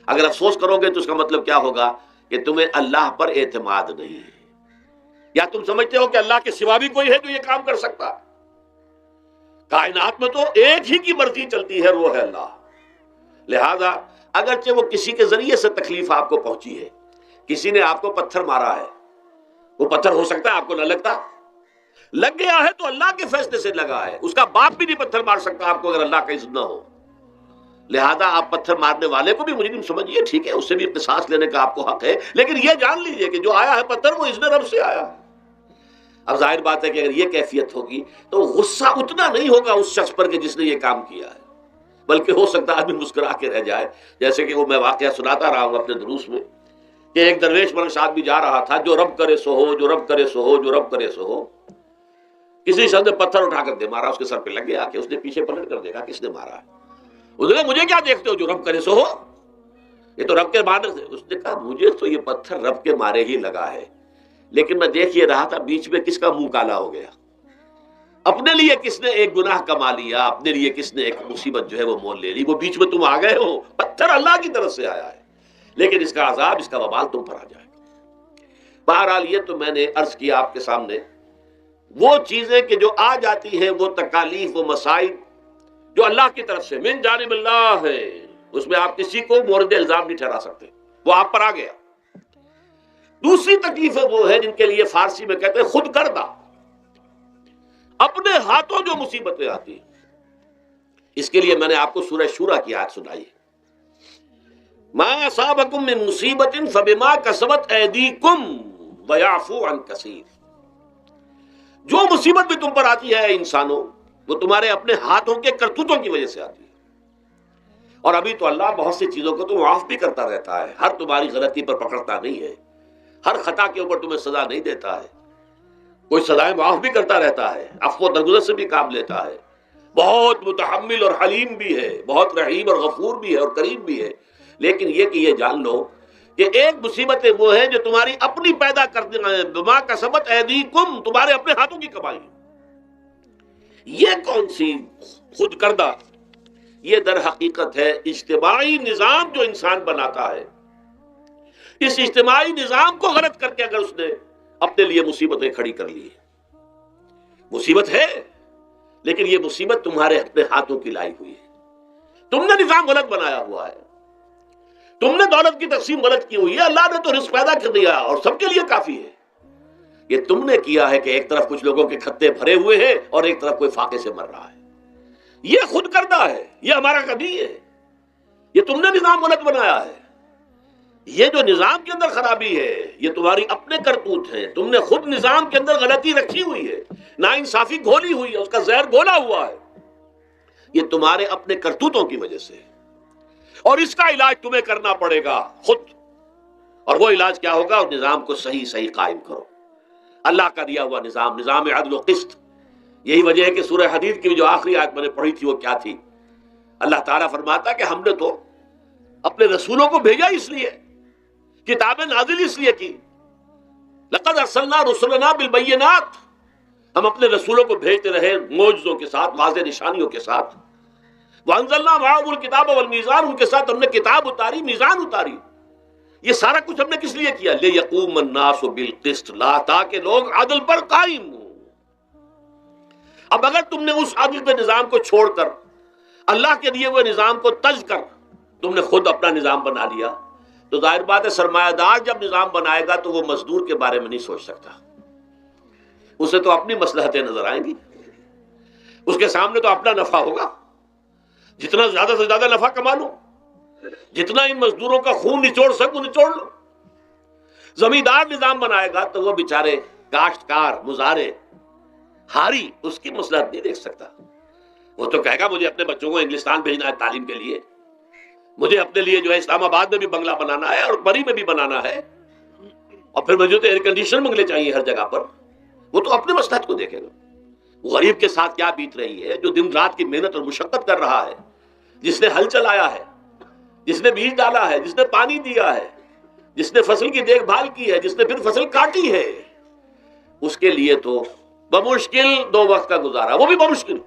Speaker 1: اگر افسوس کرو گے تو اس کا مطلب کیا ہوگا کہ تمہیں اللہ پر اعتماد نہیں ہے، یا تم سمجھتے ہو کہ اللہ کے سوا بھی کوئی ہے جو یہ کام کر سکتا۔ کائنات میں تو ایک ہی کی مرضی چلتی ہے، وہ ہے اللہ۔ لہذا اگرچہ وہ کسی کے ذریعے سے تکلیف آپ کو پہنچی ہے، کسی نے آپ کو پتھر مارا ہے، وہ پتھر ہو سکتا ہے آپ کو نہ لگتا، لگ گیا ہے تو اللہ کے فیصلے سے لگا ہے، اس کا باپ بھی نہیں پتھر مار سکتا آپ کو اگر اللہ کا اذن نہ ہو۔ لہذا آپ پتھر مارنے والے کو بھی مجرم سمجھیے، ٹھیک ہے، اس سے بھی قصاص لینے کا آپ کو حق ہے، لیکن یہ جان لیجئے کہ جو آیا ہے پتھر وہ اذن رب سے آیا ہے۔ اب ظاہر بات ہے کہ اگر یہ کیفیت ہوگی تو غصہ اتنا نہیں ہوگا اس شخص پر کہ جس نے یہ کام کیا ہے، بلکہ ہو سکتا ہے آدمی مسکرا کے رہ جائے، جیسے کہ وہ میں واقعہ سناتا رہا ہوں اپنے دروس میں کہ ایک درویش مرش آدمی جا رہا تھا، جو رب کرے سو ہو، جو رب کرے سو ہو، جو رب کرے سو ہو۔ کسی شخص نے پتھر اٹھا کر دے مارا، اس کے سر پہ لگ گیا کہ اس نے پیچھے پلٹ کر دیکھا کس نے مارا ہے۔ اس نے کہا مجھے کیا دیکھتے ہو، جو رب کرے سو ہو، یہ تو رب کے مارے سے۔ اس نے کہا مجھے تو یہ پتھر رب کے مارے ہی لگا ہے، لیکن میں دیکھ یہ رہا تھا بیچ میں کس کا منہ کالا ہو گیا، اپنے لیے کس نے ایک گناہ کما لیا، اپنے لیے کس نے ایک مصیبت جو ہے وہ مول لے لی، وہ بیچ میں تم آ گئے ہو۔ پتھر اللہ کی طرف سے آیا ہے، لیکن اس کا عذاب، اس کا وبال تم پر آ جائے گا۔ بہرحال یہ تو میں نے عرض کیا آپ کے سامنے، وہ چیزیں کہ جو آ جاتی ہیں، وہ تکالیف، وہ مسائل جو اللہ کی طرف سے من جانب اللہ ہے، اس میں آپ کسی کو مورد الزام نہیں ٹھہرا سکتے، وہ آپ پر آ گیا۔ دوسری تکلیفیں وہ ہیں جن کے لیے فارسی میں کہتے ہیں خود کردہ، اپنے ہاتھوں جو مصیبتیں آتی ہیں۔ اس کے لیے میں نے آپ کو سورہ شورى کی آیت سنائی ہے، ما اصابکم من مصیبت فبما کسبت ایدیکم ویعفو عن کثیر. جو مصیبت بھی تم پر آتی ہے انسانوں، وہ تمہارے اپنے ہاتھوں کے کرتوتوں کی وجہ سے آتی ہے. اور ابھی تو اللہ بہت سی چیزوں کو تو معاف بھی کرتا رہتا ہے، ہر تمہاری غلطی پر پکڑتا نہیں ہے، ہر خطا کے اوپر تمہیں سزا نہیں دیتا ہے، کوئی سزائیں معاف بھی کرتا رہتا ہے، عفو و درگزر سے بھی کام لیتا ہے، بہت متحمل اور حلیم بھی ہے، بہت رحیم اور غفور بھی ہے اور کریم بھی ہے. لیکن یہ کہ یہ جان لو کہ ایک مصیبتیں وہ ہیں جو تمہاری اپنی پیدا کرتے ہیں، بما کسبت ایدیکم، تمہارے اپنے ہاتھوں کی کمائی. یہ کون سی خود کردہ، یہ در حقیقت ہے اجتماعی نظام جو انسان بناتا ہے. اس اجتماعی نظام کو غلط کر کے اگر اس نے اپنے لیے مصیبتیں کھڑی کر لی، مصیبت ہے لیکن یہ مصیبت تمہارے اپنے ہاتھوں کی لائی ہوئی ہے. تم نے نظام غلط بنایا ہوا ہے، تم نے دولت کی تقسیم غلط کی ہوئی ہے. اللہ نے تو رزق پیدا کر دیا اور سب کے لیے کافی ہے. یہ تم نے کیا ہے کہ ایک طرف کچھ لوگوں کے کھتے بھرے ہوئے ہیں اور ایک طرف کوئی فاقے سے مر رہا ہے. یہ خود کردہ ہے، یہ ہمارا کبھی ہے، یہ تم نے نظام غلط بنایا ہے. یہ جو نظام کے اندر خرابی ہے یہ تمہاری اپنے کرتوت ہیں. تم نے خود نظام کے اندر غلطی رکھی ہوئی ہے، ناانصافی گھولی ہوئی ہے، اس کا زہر گھولا ہوا ہے. یہ تمہارے اپنے کرتوتوں کی وجہ سے، اور اس کا علاج تمہیں کرنا پڑے گا خود. اور وہ علاج کیا ہوگا؟ اور نظام کو صحیح قائم کرو. اللہ کا دیا ہوا نظام عدل و قسط. یہی وجہ ہے کہ سورہ حدید کی جو آخری آیت میں نے پڑھی تھی وہ کیا تھی؟ اللہ تعالیٰ فرماتا کہ ہم نے تو اپنے رسولوں کو بھیجا اس لیے، کتابیں نازل اس لیے کی. لقد ارسلنا رسلنا بالبینات، ہم اپنے رسولوں کو بھیجتے رہے معجزوں کے ساتھ، واضح نشانیوں کے ساتھ. وانزلنا معهم الکتاب والمیزان، ان کے ساتھ ہم نے کتاب اتاری، میزان اتاری. یہ سارا کچھ ہم نے کس لیے کیا؟ لیقوم الناس بالقسط، تاکہ لوگ عدل پر قائم ہوں. اب اگر تم نے اس عدل کے نظام کو چھوڑ کر اللہ کے دیے ہوئے نظام کو تج کر تم نے خود اپنا نظام بنا لیا، تو ظاہر بات ہے سرمایہ دار جب نظام بنائے گا تو وہ مزدور کے بارے میں نہیں سوچ سکتا. اسے تو اپنی مصلحتیں نظر آئیں گی، اس کے سامنے تو اپنا نفع ہوگا. جتنا زیادہ سے زیادہ نفع کما لو، جتنا ان مزدوروں کا خون نچوڑ سکو نچوڑ لو. زمیندار نظام بنائے گا تو وہ بیچارے کاشتکار مزارے ہاری اس کی مصلحت نہیں دیکھ سکتا. وہ تو کہے گا مجھے اپنے بچوں کو انگلستان بھیجنا ہے تعلیم کے لیے، مجھے اپنے لیے جو ہے اسلام آباد میں بھی بنگلہ بنانا ہے اور بری میں بھی بنانا ہے، اور پھر مجھے تو ایئر کنڈیشن بنگلے چاہیے ہر جگہ پر. وہ تو اپنے مصلحت کو دیکھے گا. غریب کے ساتھ کیا بیت رہی ہے جو دن رات کی محنت اور مشقت کر رہا ہے، جس نے ہل چلایا ہے، جس نے بیج ڈالا ہے، جس نے پانی دیا ہے، جس نے فصل کی دیکھ بھال کی ہے، جس نے پھر فصل کاٹی ہے، اس کے لیے تو بمشکل 2 وقت کا گزارا، وہ بھی بمشکل.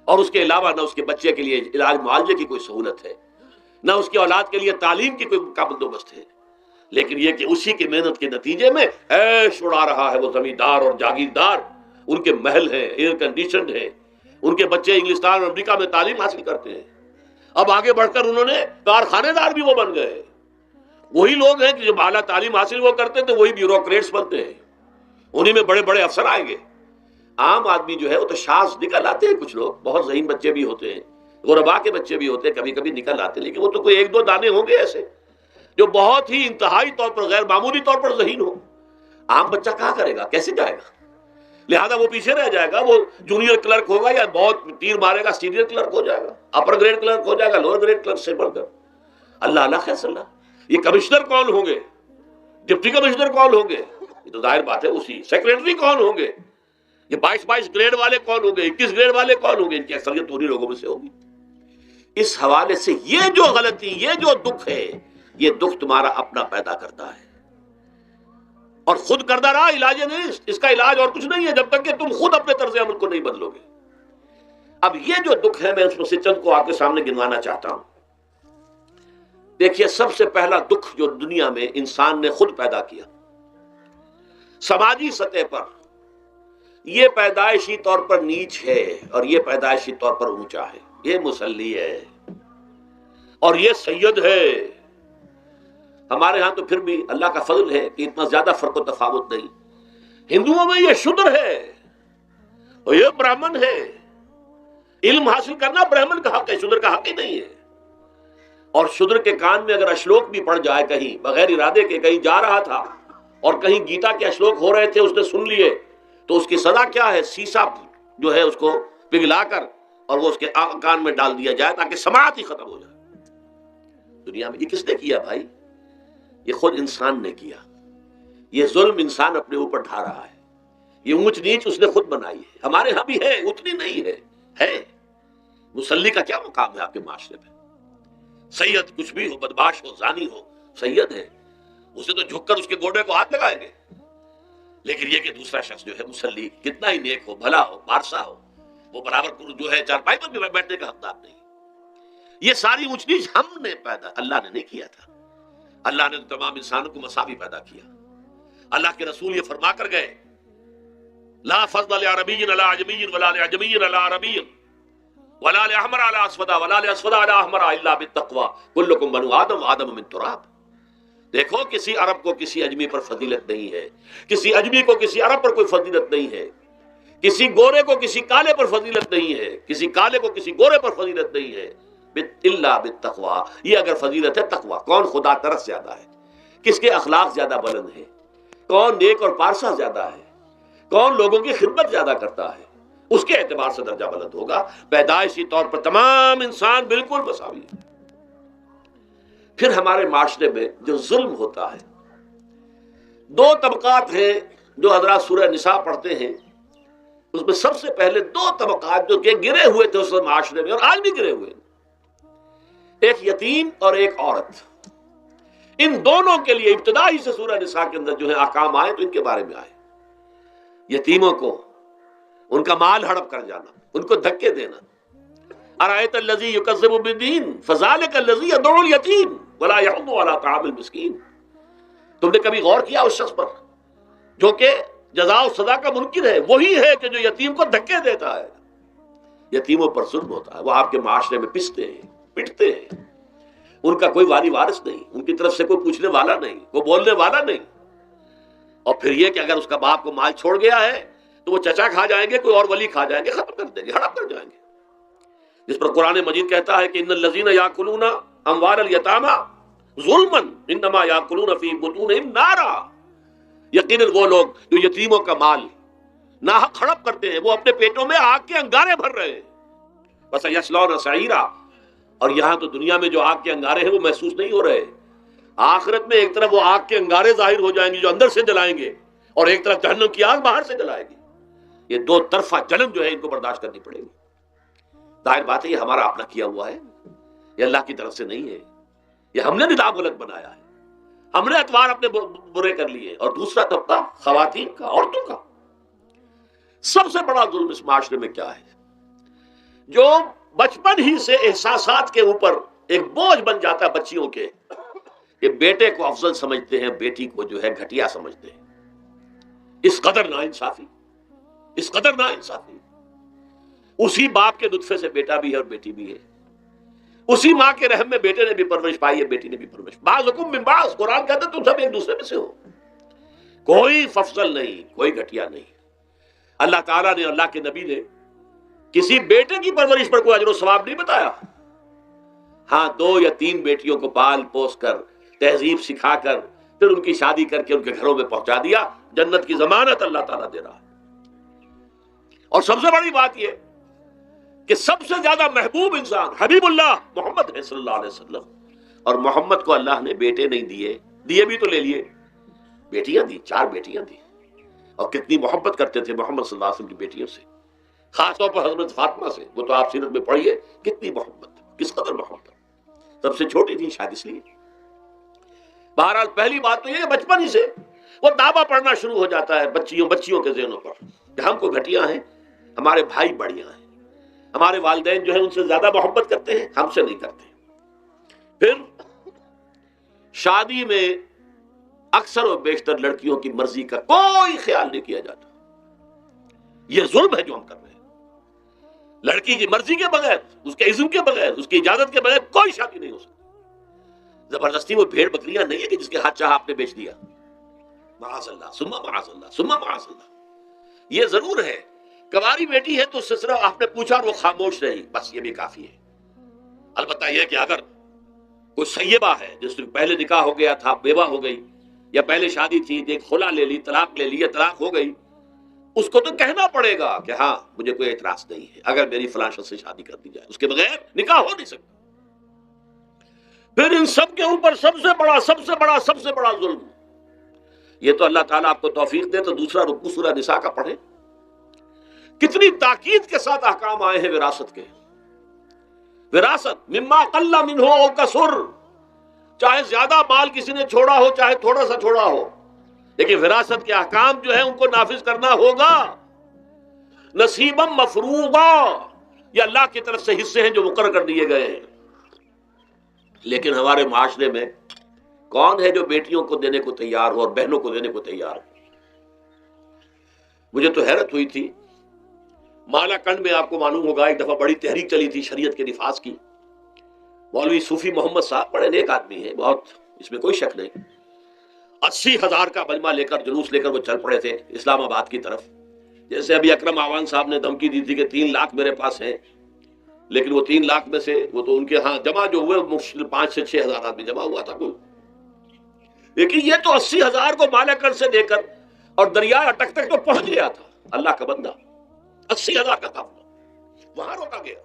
Speaker 1: اور اس کے علاوہ نہ اس کے بچے کے لیے علاج معالجے کی کوئی سہولت ہے، نہ اس کی اولاد کے لیے تعلیم کی کوئی کا بندوبست ہے. لیکن یہ کہ اسی کی محنت کے نتیجے میں عیش اڑا رہا ہے وہ زمیندار اور جاگیردار. ان کے محل ہیں، ایئر کنڈیشنڈ ہیں، ان کے بچے انگلستان اور امریکہ میں تعلیم حاصل کرتے ہیں. اب آگے بڑھ کر انہوں نے کارخانے دار بھی وہ بن گئے. وہی لوگ ہیں کہ جو اعلیٰ تعلیم حاصل وہ کرتے تھے وہی بیوروکریٹس بنتے ہیں، انہی میں بڑے بڑے افسر آئیں گے. عام آدمی جو ہے وہ تو شاذ نکل آتے ہیں، کچھ لوگ بہت ذہین بچے بھی ہوتے ہیں، غربا کے بچے بھی ہوتے ہیں، کبھی کبھی نکل آتے ہیں. لیکن وہ تو کوئی 1-2 دانے ہوں گے ایسے جو بہت ہی انتہائی طور پر غیر معمولی طور پر ذہین ہو. عام بچہ کہاں کرے گا، کیسے جائے گا؟ لہذا وہ پیچھے رہ جائے گا. وہ جونیئر کلرک ہوگا یا بہت تیر مارے گا سینئر کلرک ہو جائے گا، اپر گریڈ کلرک ہو جائے گا، لوور گریڈ کلرک سے بڑھ کر. اللہ اللہ خیر صلی اللہ. یہ کمشنر کون ہوں گے، ڈپٹی کمشنر کون ہوں گے؟ یہ تو ظاہر بات ہے اسی. سیکریٹری کون ہوں گے؟ یہ 22 گریڈ والے کون ہوں گے؟ 21 گریڈ والے کون ہوں گے؟ ان کی اکثریت انہی لوگوں میں سے ہوگی. اس حوالے سے یہ جو غلطی، یہ جو دکھ ہے، یہ دکھ تمہارا اپنا پیدا کرتا ہے. اور خود کردہ رہا علاج نہیں، اس کا علاج اور کچھ نہیں ہے جب تک کہ تم خود اپنے طرز عمل کو نہیں بدلو گے. اب یہ جو دکھ ہے میں اس میں سے چند کو آپ کے سامنے گنوانا چاہتا ہوں. دیکھیے، سب سے پہلا دکھ جو دنیا میں انسان نے خود پیدا کیا سماجی سطح پر، یہ پیدائشی طور پر نیچ ہے اور یہ پیدائشی طور پر اونچا ہے. یہ مسلی ہے اور یہ سید ہے. ہمارے ہاں تو پھر بھی اللہ کا فضل ہے کہ اتنا زیادہ فرق و تفاوت نہیں. ہندوؤں میں یہ شودر ہے اور یہ برہمن ہے. علم حاصل کرنا برہمن کا حق ہے، شودر کا حق ہی نہیں ہے. اور شودر کے کان میں اگر اشلوک بھی پڑ جائے کہیں بغیر ارادے کے، کہیں جا رہا تھا اور کہیں گیتا کے اشلوک ہو رہے تھے، اس نے سن لیے، تو اس کی سزا کیا ہے؟ سیسا جو ہے اس کو پگھلا کر اور وہ اس کے کان میں ڈال دیا جائے تاکہ سماعت ہی ختم ہو جائے۔ دنیا میں یہ کس نے کیا بھائی؟ یہ خود انسان نے کیا۔ یہ ظلم انسان اپنے اوپر ڈھا رہا ہے، یہ اونچ نیچ اس نے خود بنائی ہے۔ ہمارے ہاں بھی ہے، اتنی نہیں ہے۔ مصلی کا کیا مقام ہے آپ کے معاشرے میں؟ سید کچھ بھی ہو، بدمعاش ہو، زانی ہو، سید ہے، اسے تو جھک کر اس کے گوڑے کو ہاتھ لگائیں گے۔ لیکن یہ کہ دوسرا شخص جو ہے مصلی، کتنا ہی نیک ہو، بھلا ہو، پارسا ہو، وہ برابر جو ہے چارپائی پر بھی بیٹھنے کا حقدار نہیں۔ یہ ساری اونچ نیچ ہم نے پیدا، اللہ نے نہیں کیا تھا۔ اللہ نے تمام انسانوں کو مساوی پیدا کیا۔ اللہ کے رسول یہ فرما کر گئے، لا فضل لعربی علی عجمی ولا لعجمی علی عربی ولا لأحمر علی اسود ولا لأسود علی احمر الا بالتقوى کلکم بنو آدم وآدم من تراب۔ دیکھو کسی عرب کو کسی اجمی پر فضیلت نہیں ہے، کسی اجمی کو کسی عرب پر کوئی فضیلت نہیں ہے، کسی گورے کو کسی کالے پر فضیلت نہیں ہے، کسی کالے کو کسی گورے پر فضیلت نہیں ہے، الا بالتقوى۔ یہ اگر فضیلت ہے تقوی، کون خدا ترس زیادہ ہے، کس کے اخلاق زیادہ بلند ہیں، کون نیک اور پارسا زیادہ ہے، کون لوگوں کی خدمت زیادہ کرتا ہے، اس کے اعتبار سے درجہ بلند ہوگا۔ پیدائشی طور پر تمام انسان بالکل مساوی ہے۔ پھر ہمارے معاشرے میں جو ظلم ہوتا ہے، دو طبقات ہیں جو حضرات سورہ نساء پڑھتے ہیں، اس میں سب سے پہلے دو طبقات جو کہ گرے ہوئے تھے اس معاشرے میں اور آج بھی گرے ہوئے ہیں، ایک یتیم اور ایک عورت۔ ان دونوں کے لیے ابتدائی سے سورہ نساء کے اندر جو ہے احکام آئے تو ان کے بارے میں آئے۔ یتیموں کو ان کا مال ہڑپ کر جانا، ان کو دھکے دینا۔ ارأیت الذی یکذب بالدین فذلک الذی یدعو الیتیم ولا یحض علی طعام المسکین۔ تم نے کبھی غور کیا اس شخص پر جو کہ جزا و سزا کا منکر ہے؟ وہی ہے کہ جو یتیم کو دھکے دیتا ہے۔ یتیموں پر ظلم ہوتا ہے، وہ آپ کے معاشرے میں پستے ہیں، پٹتے ہیں، ان کا کوئی والی وارث نہیں، ان کی طرف سے کوئی پوچھنے والا نہیں، کوئی بولنے والا نہیں۔ اور پھر یہ کہ اگر اس کا باپ کو مال چھوڑ گیا ہے تو وہ چچا کھا جائیں گے، کوئی اور ولی کھا جائیں گے، ختم کر دیں گے، ہڑپ کر جائیں گے۔ جس پر قرآن مجید کہتا ہے کہ ان الذین یاکلون اموال الیتامی ظلما انما یاکلون فی بطونہم نارا۔ یقیناً وہ لوگ جو یتیموں کا مال ناحق ہڑپ کرتے ہیں وہ اپنے پیٹوں میں آگ کے انگارے بھر رہے ہیں۔ بس یصلون سعیرا۔ اور یہاں تو دنیا میں جو آگ کے انگارے ہیں وہ محسوس نہیں ہو رہے، آخرت میں ایک طرف وہ آگ کے انگارے ظاہر ہو جائیں گے جو اندر سے جلائیں گے، اور ایک طرف جہنم کی آگ باہر سے جلائے گی۔ یہ دو طرفہ جلن جو ہے ان کو برداشت کرنی پڑے گی۔ ظاہر بات ہے یہ ہمارا اپنا کیا ہوا ہے، یہ اللہ کی طرف سے نہیں ہے، یہ ہم نے نظام غلط بنایا ہے، ہم نے اتوار اپنے برے کر لیے۔ اور دوسرا طبقہ خواتین کا، عورتوں کا۔ سب سے بڑا ظلم اس معاشرے میں کیا ہے؟ جو بچپن ہی سے احساسات کے اوپر ایک بوجھ بن جاتا ہے بچیوں کے، کہ بیٹے کو افضل سمجھتے ہیں، بیٹی کو جو ہے گھٹیا سمجھتے ہیں۔ اس قدر ناانصافی، اس قدر ناانصافی۔ اسی باپ کے نطفے سے بیٹا بھی ہے اور بیٹی بھی ہے، اسی ماں کے رحم میں بیٹے نے بھی پرورش پائی ہے، بیٹی نے بھی پرورش۔ بعضکم من بعض، قرآن کہتا ہے تم سب ایک دوسرے میں سے ہو، کوئی فضل نہیں، کوئی گھٹیا نہیں۔ اللہ تعالیٰ نے، اللہ کے نبی نے کسی بیٹے کی پرورش پر کوئی اجر و ثواب نہیں بتایا۔ ہاں، 2 یا 3 بیٹیوں کو پال پوس کر، تہذیب سکھا کر، پھر ان کی شادی کر کے ان کے گھروں میں پہنچا دیا، جنت کی ضمانت اللہ تعالیٰ دے رہا ہے۔ اور سب سے بڑی بات یہ کہ سب سے زیادہ محبوب انسان حبیب اللہ محمد ہے صلی اللہ علیہ وسلم، اور محمد کو اللہ نے بیٹے نہیں دیے، دیے بھی تو لے لیے، بیٹیاں دی، 4 بیٹیاں دی۔ اور کتنی محبت کرتے تھے محمد صلی اللہ علیہ وسلم کی بیٹیوں سے، خاص طور پر حضرت فاطمہ سے، وہ تو آپ سیرت میں پڑھیے کتنی محبت، کس قدر محبت۔ سب سے چھوٹی تھی شاید اس لیے۔ بہرحال پہلی بات تو یہ کہ بچپن ہی سے وہ دعویٰ پڑھنا شروع ہو جاتا ہے بچیوں کے ذہنوں پر کہ ہم کو گھٹیا ہیں، ہمارے بھائی بڑھیا ہیں، ہمارے والدین جو ہیں ان سے زیادہ محبت کرتے ہیں، ہم سے نہیں کرتے۔ پھر شادی میں اکثر و بیشتر لڑکیوں کی مرضی کا کوئی خیال نہیں کیا جاتا۔ یہ ظلم ہے جو ہم کر رہے ہیں۔ لڑکی کی مرضی کے بغیر، اس کے اذن کے بغیر، اس کی اجازت کے بغیر کوئی شادی نہیں ہو سکتی۔ زبردستی وہ بھیڑ بکریاں نہیں ہے کہ جس کے ہاتھ چاہا آپ نے بیچ دیا، معاذ اللہ ثم معاذ اللہ ثم معاذ اللہ۔ یہ ضرور ہے کنواری بیٹی ہے تو اس سے صرف آپ نے پوچھا اور وہ خاموش رہی، بس یہ بھی کافی ہے۔ البتہ یہ کہ اگر کوئی سیبہ ہے جس نے پہلے نکاح ہو گیا تھا، بیوہ ہو گئی، یا پہلے شادی تھی ایک خلا لے لی، طلاق لے لی یا طلاق ہو گئی، اس کو تو کہنا پڑے گا کہ ہاں مجھے کوئی اعتراض نہیں ہے اگر میری فلاں شخص سے شادی کر دی جائے، اس کے بغیر نکاح ہو نہیں سکتا۔ پھر ان سب کے اوپر سب سے بڑا ظلم، یہ تو اللہ تعالیٰ آپ کو توفیق دے تو دوسرا رکوع سورہ نساء کا پڑھیں، کتنی تاکید کے ساتھ احکام آئے ہیں وراثت کے۔ وراثت مما قل منہ او کثر، چاہے زیادہ مال کسی نے چھوڑا ہو چاہے تھوڑا سا چھوڑا ہو، لیکن وراثت کے احکام جو ہے ان کو نافذ کرنا ہوگا۔ نصیبا مفروضا، یہ اللہ کی طرف سے حصے ہیں جو مقرر کر دیے گئے ہیں۔ لیکن ہمارے معاشرے میں کون ہے جو بیٹیوں کو دینے کو تیار ہو اور بہنوں کو دینے کو تیار ہو؟ مجھے تو حیرت ہوئی تھی، مالا کنڈ میں آپ کو معلوم ہوگا ایک دفعہ بڑی تحریک چلی تھی شریعت کے نفاذ کی۔ مولوی صوفی محمد صاحب بڑے نیک آدمی ہیں، بہت، اس میں کوئی شک نہیں، 80,000 کا مجمع لے کر جلوس لے کر وہ چل پڑے تھے اسلام آباد کی طرف۔ جیسے ابھی اکرم آوان صاحب نے دھمکی دی تھی کہ 3 لاکھ میرے پاس ہیں، لیکن وہ 3 لاکھ میں سے وہ تو ان کے ہاں جمع جو ہوئے مشکل 5 سے 6,000 آدمی جمع ہوا تھا کل، لیکن یہ تو 80,000 کو مالا کنڈ سے دے کر اور دریا اٹک تک تو پہنچ گیا تھا اللہ کا بندہ، 80,000 کا قافلہ وہاں روکا گیا۔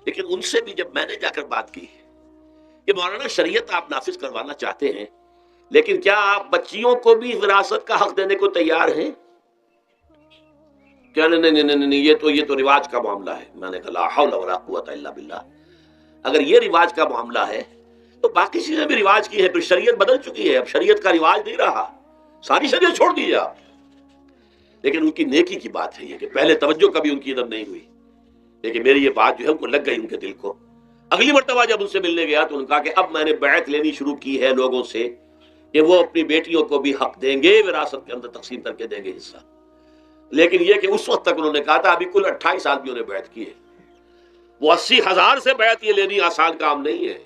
Speaker 1: لیکن ان سے بھی جب میں نے جا کر بات کی کہ مولانا شریعت آپ نافذ کروانا چاہتے ہیں، لیکن کیا آپ بچیوں کو بھی وراثت کا حق دینے کو تیار ہیں؟ کیا نہیں، یہ تو رواج کا معاملہ ہے۔ میں نے کہا لا حول ولا قوت الا باللہ، اگر یہ رواج کا معاملہ ہے تو باقی چیزیں بھی رواج کی ہیں، پھر شریعت بدل چکی ہے، اب شریعت کا رواج نہیں رہا، ساری شریعت چھوڑ دیجیے آپ۔ لیکن ان کی نیکی کی بات ہے یہ کہ پہلے توجہ کبھی ان کی ادھر نہیں ہوئی، لیکن میری یہ بات جو ہے ان کو لگ گئی ان کے دل کو۔ اگلی مرتبہ جب ان سے ملنے گیا تو ان کہا کہ اب میں نے بیعت لینی شروع کی ہے لوگوں سے کہ وہ اپنی بیٹیوں کو بھی حق دیں گے، وراثت کے اندر تقسیم کر کے دیں گے حصہ۔ لیکن یہ کہ اس وقت تک انہوں نے کہا تھا، ابھی کل 28 آدمیوں نے بیعت کی ہے، وہ 80,000 سے بیعت یہ لینی آسان کام نہیں ہے۔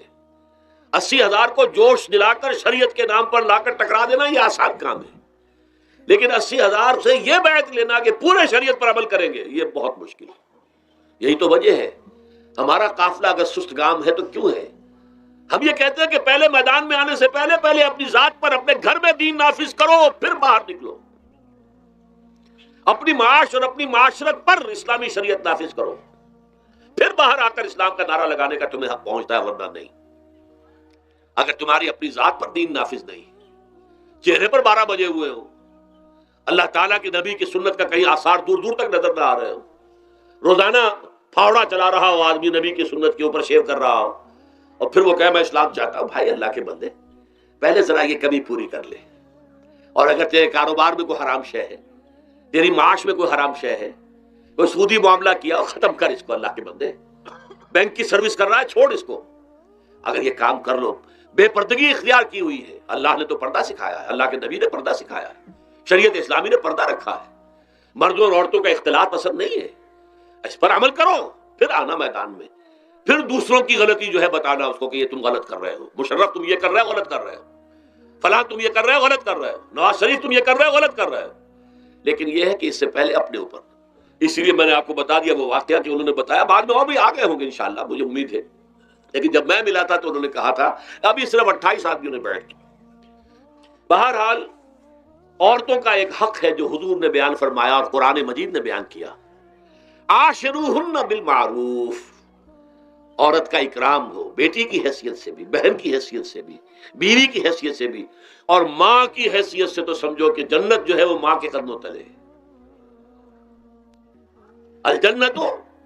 Speaker 1: 80,000 کو جوش دلا کر شریعت کے نام پر لا کر ٹکرا دینا یہ آسان کام ہے، لیکن 80,000 سے یہ بیعت لینا کہ پورے شریعت پر عمل کریں گے، یہ بہت مشکل ہے۔ یہی تو وجہ ہے ہمارا قافلہ اگر سست گام ہے تو کیوں ہے؟ ہم یہ کہتے ہیں کہ پہلے میدان میں آنے سے پہلے اپنی ذات پر، اپنے گھر میں دین نافذ کرو، پھر باہر نکلو، اپنی معاش اور اپنی معاشرت پر اسلامی شریعت نافذ کرو، پھر باہر آ کر اسلام کا نعرہ لگانے کا تمہیں حق پہنچتا ہے، ورنہ نہیں۔ اگر تمہاری اپنی ذات پر دین نافذ نہیں، چہرے پر 12 بجے ہوئے ہو، اللہ تعالیٰ کے نبی کی سنت کا کہیں آثار دور دور تک نظر نہ آ رہے ہو، روزانہ پھاوڑا چلا رہا ہو آدمی نبی کی سنت کے اوپر شیو کر رہا ہو، اور پھر وہ کہے میں اسلام چاہتا ہوں، بھائی اللہ کے بندے پہلے ذرا یہ کمی پوری کر لے۔ اور اگر تیرے کاروبار میں کوئی حرام شے ہے، تیری معاش میں کوئی حرام شے ہے، کوئی سودی معاملہ کیا، ختم کر اس کو اللہ کے بندے، بینک کی سروس کر رہا ہے چھوڑ اس کو، اگر یہ کام کر لو۔ بے پردگی اختیار کی ہوئی ہے، اللہ نے تو پردہ سکھایا ہے، اللہ کے نبی نے پردہ سکھایا ہے، شریعت اسلامی نے پردہ رکھا ہے، مردوں اور عورتوں کا اختلاط پسند نہیں ہے، اس پر عمل کرو، پھر آنا میدان میں، پھر دوسروں کی غلطی جو ہے بتانا اس کو کہ یہ تم غلط کر رہے ہو، مشرف تم یہ کر رہے ہو غلط کر رہے ہو، فلاں تم یہ کر رہے ہو غلط کر رہے ہو، نواز شریف تم یہ کر رہے ہو غلط کر رہے ہو۔ لیکن یہ ہے کہ اس سے پہلے اپنے اوپر، اسی لیے میں نے آپ کو بتا دیا وہ واقعہ کہ انہوں نے بتایا، بعد میں اور بھی آگے ہوں گے انشاءاللہ، مجھے امید ہے، لیکن جب میں ملا تھا تو انہوں نے کہا تھا ابھی صرف 28 آدمیوں نے بیٹھ کی۔ بہرحال عورتوں کا ایک حق ہے جو حضور نے بیان فرمایا اور قرآن مجید نے بیان کیا، عاشروہن بالمعروف، عورت کا اکرام ہو، بیٹی کی حیثیت سے بھی، بہن کی حیثیت سے بھی، بیوی کی حیثیت سے بھی، اور ماں کی حیثیت سے تو سمجھو کہ جنت جو ہے وہ ماں کے قدموں تلے ہے۔ الجنت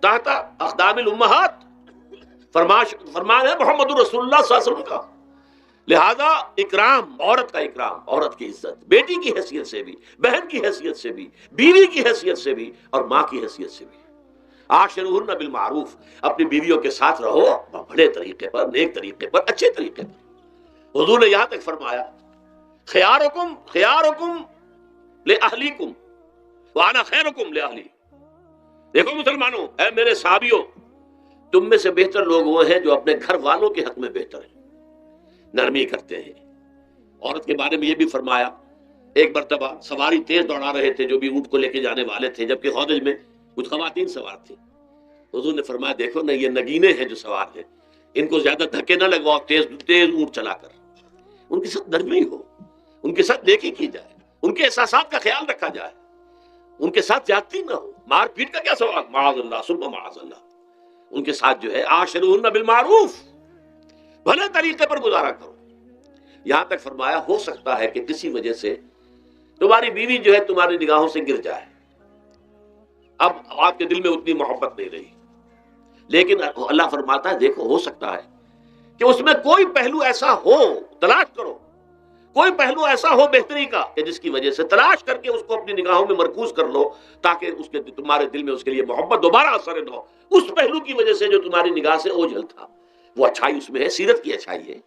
Speaker 1: تحت اقدام الامہات، فرمان ہے محمد رسول اللہ صلی اللہ علیہ وسلم کا۔ لہذا اکرام، عورت کا اکرام، عورت کی عزت، بیٹی کی حیثیت سے بھی، بہن کی حیثیت سے بھی، بیوی کی حیثیت سے بھی، اور ماں کی حیثیت سے بھی۔ عاشروہن بالمعروف، اپنی بیویوں کے ساتھ رہو بڑے طریقے پر، نیک طریقے پر، اچھے طریقے پر۔ حضور نے یہاں تک فرمایا خیارکم خیارکم لأہلیکم وانا خیرکم لأہلی۔ دیکھو مسلمانوں، اے میرے صحابیوں، تم میں سے بہتر لوگ وہ ہیں جو اپنے گھر والوں کے حق میں بہتر ہیں، نرمی کرتے ہیں۔ عورت کے بارے میں یہ بھی فرمایا، ایک مرتبہ سواری تیز دوڑا رہے تھے جو بھی اونٹ کو لے کے جانے والے تھے، جبکہ ہودج میں کچھ خواتین سوار تھیں۔ حضور نے فرمایا دیکھو نہ، یہ نگینے ہیں جو سوار ہیں، ان کو زیادہ دھکے نہ لگواؤ تیز تیز اونٹ چلا کر، ان کے ساتھ نرمی ہو، ان کے ساتھ نیکی کی جائے، ان کے احساسات کا خیال رکھا جائے، ان کے ساتھ زیادتی نہ ہو، مار پیٹ کا کیا سوال، معاذ اللہ ثم معاذ اللہ۔ ان کے ساتھ جو ہے عاشرہن بالمعروف، بھلے طریقے پر گزارا کرو۔ یہاں تک فرمایا ہو سکتا ہے کہ کسی وجہ سے تمہاری بیوی جو ہے تمہاری نگاہوں سے گر جائے، اب آپ کے دل میں اتنی محبت نہیں رہی، لیکن اللہ فرماتا ہے دیکھو ہو سکتا ہے کہ اس میں کوئی پہلو ایسا ہو، تلاش کرو کوئی پہلو ایسا ہو بہتری کا کہ جس کی وجہ سے تلاش کر کے اس کو اپنی نگاہوں میں مرکوز کر لو، تاکہ اس کے تمہارے دل میں اس کے لیے محبت دوبارہ اثر نہ ہو، اس پہلو کی وجہ سے جو تمہاری نگاہ سے اوجھل تھا۔ وہ اچھائی اس میں ہے، سیرت کی اچھائی ہے،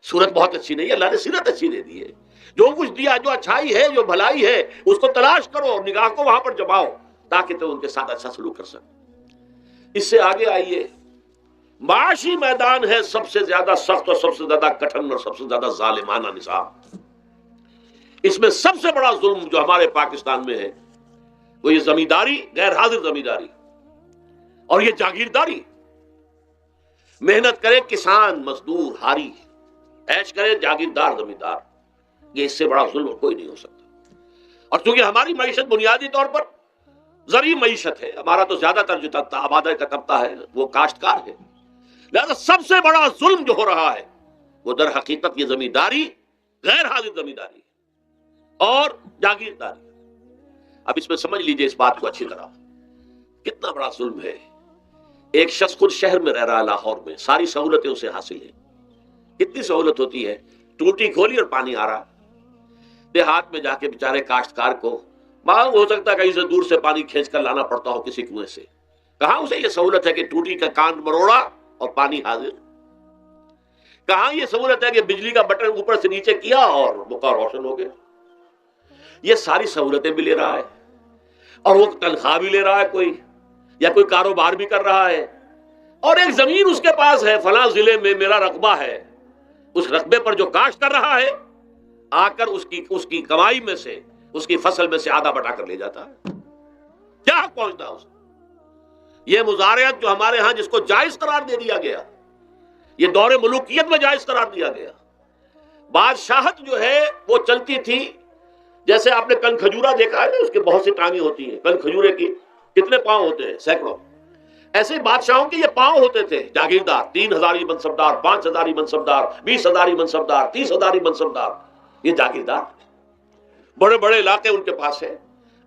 Speaker 1: صورت بہت اچھی نہیں ہے، اللہ نے سیرت اچھی دے دی ہے، جو کچھ دیا، جو اچھائی ہے، جو بھلائی ہے، اس کو تلاش کرو اور نگاہ کو وہاں پر جماؤ تاکہ تم ان کے ساتھ اچھا سلوک کر سکو۔ اس سے آگے آئیے، معاشی میدان ہے سب سے زیادہ سخت اور سب سے زیادہ کٹھن اور سب سے زیادہ ظالمانہ نظام۔ اس میں سب سے بڑا ظلم جو ہمارے پاکستان میں ہے وہ یہ زمینداری، غیر حاضر زمینداری اور یہ جاگیرداری۔ محنت کرے کسان مزدور ہاری، عیش کرے جاگیردار زمیندار، یہ اس سے بڑا ظلم کوئی نہیں ہو سکتا۔ اور چونکہ ہماری معیشت بنیادی طور پر زرعی معیشت ہے، ہمارا تو زیادہ تر جو آبادی کا طبقہ ہے وہ کاشتکار ہے، لہذا سب سے بڑا ظلم جو ہو رہا ہے وہ در حقیقت یہ زمینداری، غیر حاضر زمینداری اور جاگیرداری۔ اب اس میں سمجھ لیجئے اس بات کو اچھی طرح، کتنا بڑا ظلم ہے۔ ایک شخص خود شہر میں رہ رہا ہے، لاہور میں، ساری سہولتیں اسے حاصل ہیں، کتنی سہولت ہوتی ہے، ٹوٹی کھولی اور پانی آ رہا۔ دیہات میں جا کے بیچارے کاشتکار کو مانگ ہو سکتا ہے کہیں سے دور سے پانی کھینچ کر لانا پڑتا ہو کسی کنویں سے، کہاں اسے یہ سہولت ہے کہ ٹوٹی کا کان مروڑا اور پانی حاضر، کہاں یہ سہولت ہے کہ بجلی کا بٹن اوپر سے نیچے کیا اور بکا روشن ہو گیا۔ یہ ساری سہولتیں بھی لے رہا ہے اور وہ تنخواہ بھی لے رہا ہے کوئی، یا کوئی کاروبار بھی کر رہا ہے، اور ایک زمین اس کے پاس ہے، فلاں ضلع میں میرا رقبہ ہے، اس رقبے پر جو کاشت کر رہا ہے آ کر اس کی کمائی میں سے، اس کی فصل میں سے آدھا بٹا کر لے جاتا ہے۔ کیا حق پہنچتا ہے اسے؟ یہ مزارعت جو ہمارے ہاں جس کو جائز قرار دے دیا گیا، یہ دور ملوکیت میں جائز قرار دیا گیا۔ بادشاہت جو ہے وہ چلتی تھی، جیسے آپ نے کن کھجورا دیکھا ہے نا، اس کے بہت سی ٹانگیں ہوتی ہیں، کن کھجورے کی کتنے پاؤں ہوتے ہیں، سینکڑوں۔ ایسے بادشاہوں کے یہ پاؤں ہوتے تھے، جاگیردار، 3000 منصبدار، 5000 منصبدار، 20,000 منصبدار، 30,000 منصبدار، یہ جاگیردار، بڑے بڑے علاقے ان کے پاس ہے۔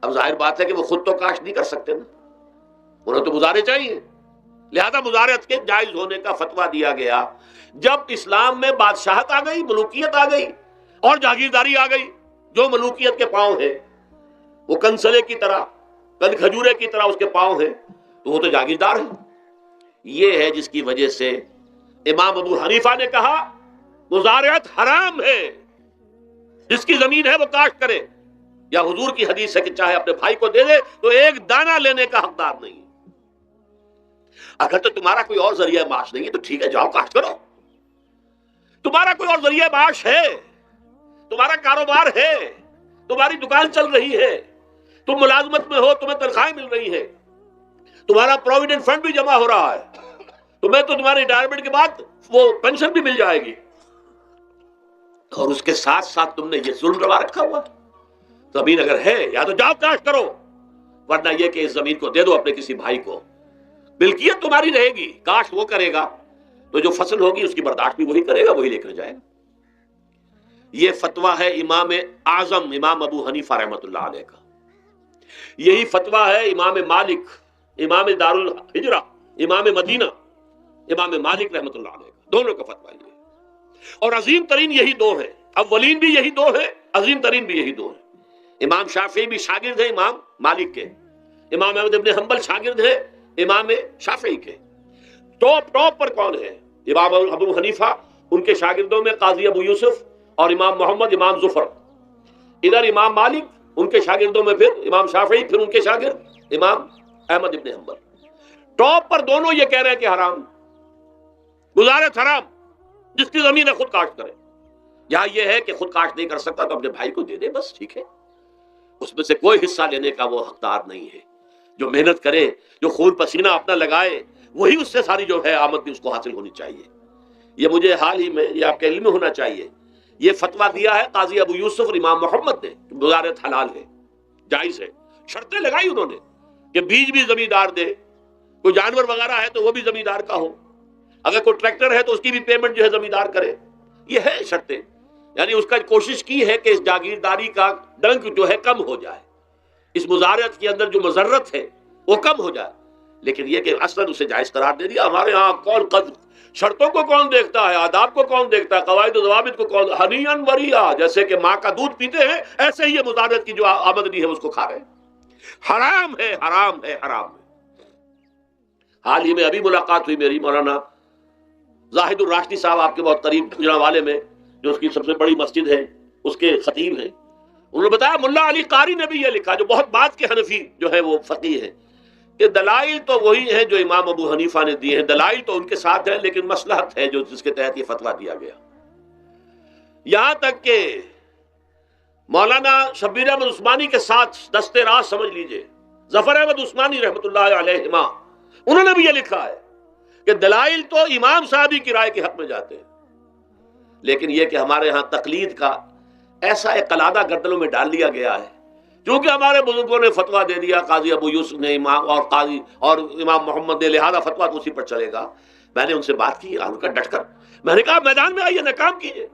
Speaker 1: اب ظاہر بات ہے کہ وہ خود تو کاشت نہیں کر سکتے نا، انہیں تو مزارع چاہیے، لہذا مزارعت کے جائز ہونے کا فتویٰ دیا گیا۔ جب اسلام میں بادشاہت آ گئی، ملوکیت آ گئی اور جاگیرداری آ گئی، جو ملوکیت کے پاؤں ہے وہ کنسلے کی طرح، کن کھجورے کی طرح اس کے پاؤں ہیں، تو وہ تو جاگیردار ہے۔ یہ ہے جس کی وجہ سے امام ابو حنیفہ نے کہا مزارعت حرام ہے، جس کی زمین ہے وہ کاشت کرے، یا حضور کی حدیث ہے کہ چاہے اپنے بھائی کو دے دے تو ایک دانہ لینے کا حقدار نہیں۔ اگر تو تمہارا کوئی اور ذریعہ معاش نہیں ہے تو ٹھیک ہے، جاؤ کاشت کرو، تمہارا کوئی اور ذریعہ معاش ہے، تمہارا کاروبار ہے، تمہاری دکان چل رہی ہے، تم ملازمت میں ہو، تمہیں تنخواہیں مل رہی ہے، تمہارا پروویڈنٹ فنڈ بھی جمع ہو رہا ہے، تمہیں تو تمہارے ریٹائرمنٹ کے بعد وہ پینشن بھی مل جائے گی، اور اس کے ساتھ ساتھ تم نے یہ ظلم روا رکھا ہوا۔ زمین اگر ہے یا تو جاؤ کاشت کرو، ورنہ یہ کہ اس زمین کو دے دو اپنے کسی بھائی کو، ملکیت تمہاری رہے گی، کاشت وہ کرے گا تو جو فصل ہوگی اس کی برداشت بھی وہی کرے گا، وہی لے کر جائے گا۔ یہ فتویٰ ہے امام اعظم امام ابو حنیفہ رحمۃ اللہ علیہ کا، یہی فتویٰ ہے امام مالک، امام دار الحجرہ، امام مدینہ، امام مالک رحمۃ اللہ علیہ کا، دونوں کا فتویٰ یہ ہے، اور عظیم ترین یہی دو ہیں، اولین بھی یہی دو ہیں، عظیم ترین بھی یہی دو ہیں۔ امام شافعی بھی شاگرد ہیں امام مالک کے، امام احمد ابن حنبل شاگرد ہیں امام شافعی کے۔ ٹاپ پر کون ہے؟ امام ابو حنیفہ، ان کے شاگردوں میں قاضی ابو یوسف اور امام محمد امام ظفر، ادھر امام مالک، ان کے شاگردوں میں پھر امام شافعی، پھر ان کے شاگرد امام احمد ابن حنبل۔ ٹاپ پر دونوں یہ کہہ رہے ہیں کہ حرام، مزارعت حرام، جس کی زمین ہے خود کاشت کرے۔ یہاں یہ ہے کہ خود کاشت نہیں کر سکتا تو اپنے بھائی کو دے دے، بس ٹھیک ہے، اس میں سے کوئی حصہ لینے کا وہ حقدار نہیں ہے۔ جو محنت کرے، جو خون پسینہ اپنا لگائے، وہی اس سے ساری جو ہے آمد بھی اس کو حاصل ہونی چاہیے۔ یہ مجھے حال ہی میں، یہ آپ کے علم میں ہونا چاہیے، یہ فتویٰ دیا ہے قاضی ابو یوسف اور امام محمد نے، مزارعت حلال ہے، جائز ہے۔ شرطیں لگائی انہوں نے کہ بیج بھی زمیندار دے، کوئی جانور وغیرہ ہے تو وہ بھی زمیندار کا ہو، اگر کوئی ٹریکٹر ہے تو اس کی بھی پیمنٹ جو ہے زمیندار کرے، یہ ہے شرطیں۔ یعنی اس کا کوشش کی ہے کہ اس جاگیرداری کا ڈنک جو ہے کم ہو جائے، اس مزارعت کے اندر جو مضرت ہے وہ کم ہو جائے، لیکن یہ کہ اصلاً اسے جائز قرار دے دیا۔ ہمارے ہاں کون شرطوں کو کون دیکھتا ہے، آداب کو کون دیکھتا ہے، قواعد و ضوابط کو کون، ہنیئن مریا، جیسے کہ ماں کا دودھ پیتے ہیں ایسے ہی یہ مزارعت کی جو آمدنی ہے اس کو کھا رہے ہیں۔ حرام ہے، حرام ہے، حرام ہے۔ حال ہی میں ابھی ملاقات ہوئی میری مولانا زاہد الراشدی صاحب، آپ کے بہت قریب گوجرانوالے میں جو اس کی سب سے بڑی مسجد ہے اس کے خطیب ہیں، انہوں نے بتایا ملا علی قاری نے بھی یہ لکھا، جو بہت بعد کے حنفی جو ہے وہ فقیہ ہے، کہ دلائل تو وہی ہیں جو امام ابو حنیفہ نے دیے ہیں، دلائل تو ان کے ساتھ ہیں، لیکن مصلحت ہے جو جس کے تحت یہ فتویٰ دیا گیا۔ یہاں تک کہ مولانا شبیر احمد عثمانی کے ساتھ دستے راز سمجھ لیجئے، ظفر احمد عثمانی رحمۃ اللہ علیہما، انہوں نے بھی یہ لکھا ہے کہ دلائل تو امام صاحب کی رائے کے حق میں جاتے ہیں، لیکن یہ کہ ہمارے ہاں تقلید کا ایسا ایک قلادہ گردنوں میں ڈال لیا گیا ہے، کیونکہ ہمارے بزرگوں نے فتویٰ دے دیا، قاضی ابو یوسف نے امام اور قاضی اور امام محمد نے، لہذا فتویٰ تو اسی پر چلے گا۔ میں نے ان سے بات کی ان کا ڈٹ کر، میں نے کہا میدان میں آئیے، ناکام کیجیے،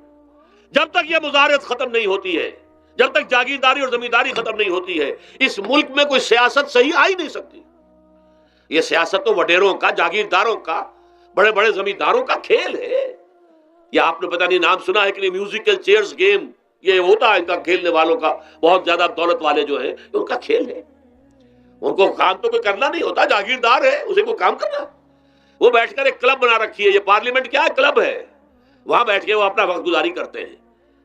Speaker 1: جب تک یہ مزارعت ختم نہیں ہوتی ہے، جب تک جاگیرداری اور زمینداری ختم نہیں ہوتی ہے، اس ملک میں کوئی سیاست صحیح آ ہی نہیں سکتی۔ یہ سیاست تو وڈیروں کا، جاگیرداروں کا، بڑے بڑے زمینداروں کا کھیل ہے۔ یہ آپ نے پتہ نہیں نام سنا ہے کہ نہیں، میوزیکل چیئرز گیم، یہ ہوتا ہے ان کا کھیلنے والوں کا، بہت زیادہ دولت والے جو ہیں ان کا کھیل ہے، ان کو کام تو کوئی کرنا نہیں ہوتا، جاگیردار ہے اسے کوئی کام کرنا، وہ بیٹھ کر ایک کلب بنا رکھی ہے، یہ پارلیمنٹ کیا ہے، کلب ہے، وہاں بیٹھ کے وہ اپنا وقت گزاری کرتے ہیں،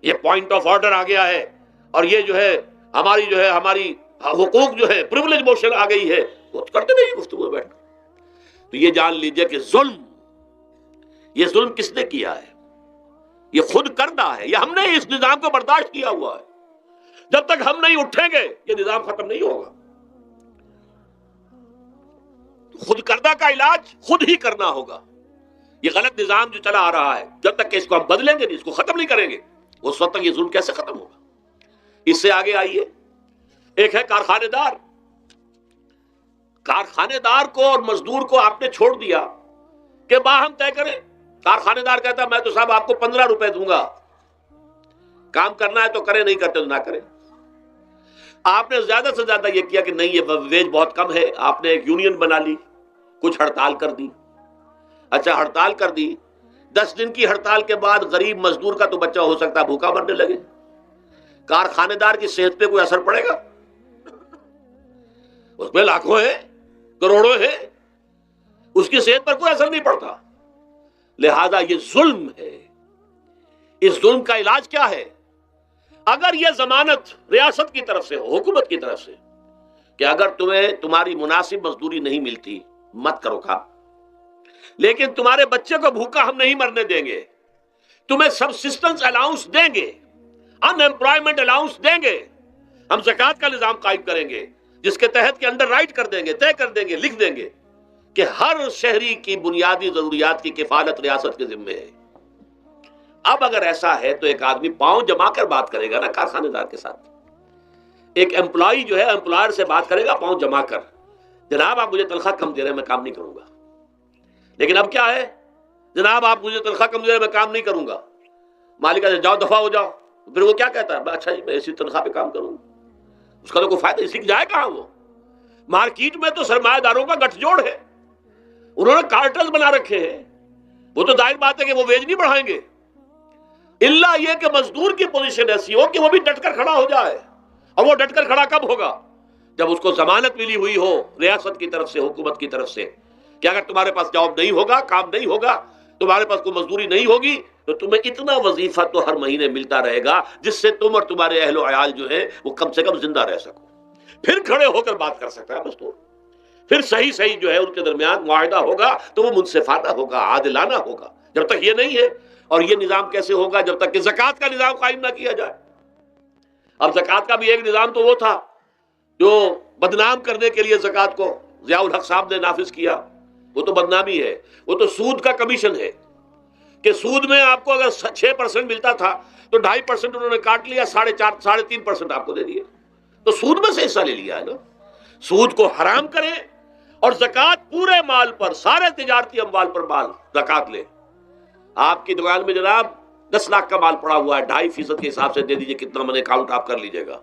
Speaker 1: یہ پوائنٹ آف آرڈر آ گیا ہے، اور یہ جو ہے ہماری حقوق جو ہے پریویلیج موشن آ گئی ہے، وہ کرتے نہیں گفتگو بیٹھ کر۔ تو یہ جان لیجئے کہ یہ ظلم کس نے کیا ہے، یہ خود کردہ ہے، یہ ہم نے اس نظام کو برداشت کیا ہوا ہے، جب تک ہم نہیں اٹھیں گے یہ نظام ختم نہیں ہوگا۔ خود کردہ کا علاج خود ہی کرنا ہوگا۔ یہ غلط نظام جو چلا آ رہا ہے، جب تک کہ اس کو ہم بدلیں گے نہیں، اس کو ختم نہیں کریں گے، اس وقت تک یہ ظلم کیسے ختم ہوگا۔ اس سے آگے آئیے، ایک ہے کارخانے دار، کارخانے دار کو اور مزدور کو آپ نے چھوڑ دیا کہ باہم طے کریں۔ کارخانے دار کہتا ہے میں تو صاحب آپ کو 15 روپے دوں گا، کام کرنا ہے تو کریں، نہیں کرتے تو نہ کریں۔ آپ نے زیادہ سے زیادہ یہ کیا کہ نہیں یہ ویج بہت کم ہے، آپ نے ایک یونین بنا لی، کچھ ہڑتال کر دی۔ اچھا ہڑتال کر دی، 10 دن کی ہڑتال کے بعد غریب مزدور کا تو بچہ ہو سکتا ہے بھوکا مرنے لگے، کارخانے دار کی صحت پہ کوئی اثر پڑے گا؟ اس میں لاکھوں ہیں، کروڑوں ہیں، اس کی صحت پر کوئی اثر نہیں پڑتا۔ لہذا یہ ظلم ہے۔ اس ظلم کا علاج کیا ہے؟ اگر یہ ضمانت ریاست کی طرف سے ہو، حکومت کی طرف سے، کہ اگر تمہیں تمہاری مناسب مزدوری نہیں ملتی مت کرو کام، لیکن تمہارے بچے کو بھوکا ہم نہیں مرنے دیں گے، تمہیں سبسسٹنس الاؤنس دیں گے، ان امپلائمنٹ الاؤنس دیں گے، ہم زکوٰۃ کا نظام قائم کریں گے جس کے تحت کے انڈر رائٹ کر دیں گے، طے کر دیں گے، لکھ دیں گے کہ ہر شہری کی بنیادی ضروریات کی کفالت ریاست کے ذمے ہے۔ اب اگر ایسا ہے تو ایک آدمی پاؤں جما کر بات کرے گا نا کارخانے دار کے ساتھ، ایک امپلائی جو ہے امپلائر سے بات کرے گا پاؤں جما کر، جناب آپ مجھے تنخواہ کم دے رہے ہیں میں کام نہیں کروں گا۔ لیکن اب کیا ہے، جناب آپ مجھے تنخواہ کم دے رہے ہیں میں کام نہیں کروں گا، مالک کہتا ہے جاؤ دفعہ ہو جاؤ، پھر وہ کیا کہتا ہے اچھا جی میں اسی تنخواہ پہ کام کروں گا، اس کا تو کوئی فائدہ، اسی کی جائے کہاں وہ؟ مارکیٹ میں تو سرمایہ داروں کا گٹھ جوڑ ہے، انہوں نے کارٹلز بنا رکھے ہیں، وہ تو ظاہر بات ہے کہ وہ ویج نہیں بڑھائیں گے، الا یہ کہ مزدور کی پوزیشن ایسی ہو کہ وہ بھی ڈٹ کر کھڑا ہو جائے۔ اور وہ ڈٹ کر کھڑا کب ہوگا؟ جب اس کو ضمانت ملی ہوئی ہو ریاست کی طرف سے، حکومت کی طرف سے، کہ اگر تمہارے پاس جاب نہیں ہوگا، کام نہیں ہوگا، تمہارے پاس کوئی مزدوری نہیں ہوگی تو تمہیں اتنا وظیفہ تو ہر مہینے ملتا رہے گا جس سے تم اور تمہارے اہل و عیال جو ہے وہ کم سے کم زندہ رہ سکو، پھر کھڑے ہو کر بات کر سکتا ہے مزدور، پھر صحیح جو ہے ان کے درمیان معاہدہ ہوگا تو وہ منصفانہ ہوگا، عادلانہ ہوگا۔ جب تک یہ نہیں ہے، اور یہ نظام کیسے ہوگا جب تک کہ زکوٰۃ کا نظام قائم نہ کیا جائے۔ اب زکوٰۃ کا بھی ایک نظام تو وہ تھا جو بدنام کرنے کے لیے زکوٰۃ کو ضیاء الحق صاحب نے نافذ کیا، وہ تو بدنامی ہے، وہ تو سود کا کمیشن ہے، کہ سود میں آپ کو اگر 6% ملتا تھا تو 2.5% انہوں نے کاٹ لیا، 4.5-3.5% آپ کو دے دیا، تو سود میں سے حصہ لے لیا ہے نا۔ سود کو حرام کریں اور زکوٰۃ پورے مال پر، سارے تجارتی اموال پر مال زکوٰۃ لیں۔ آپ کی دکان میں جناب 10 لاکھ کا مال پڑا ہوا ہے، 2.5% کے حساب سے دے دیجئے، کتنا من اکاؤنٹ آپ کر لیجئے گا۔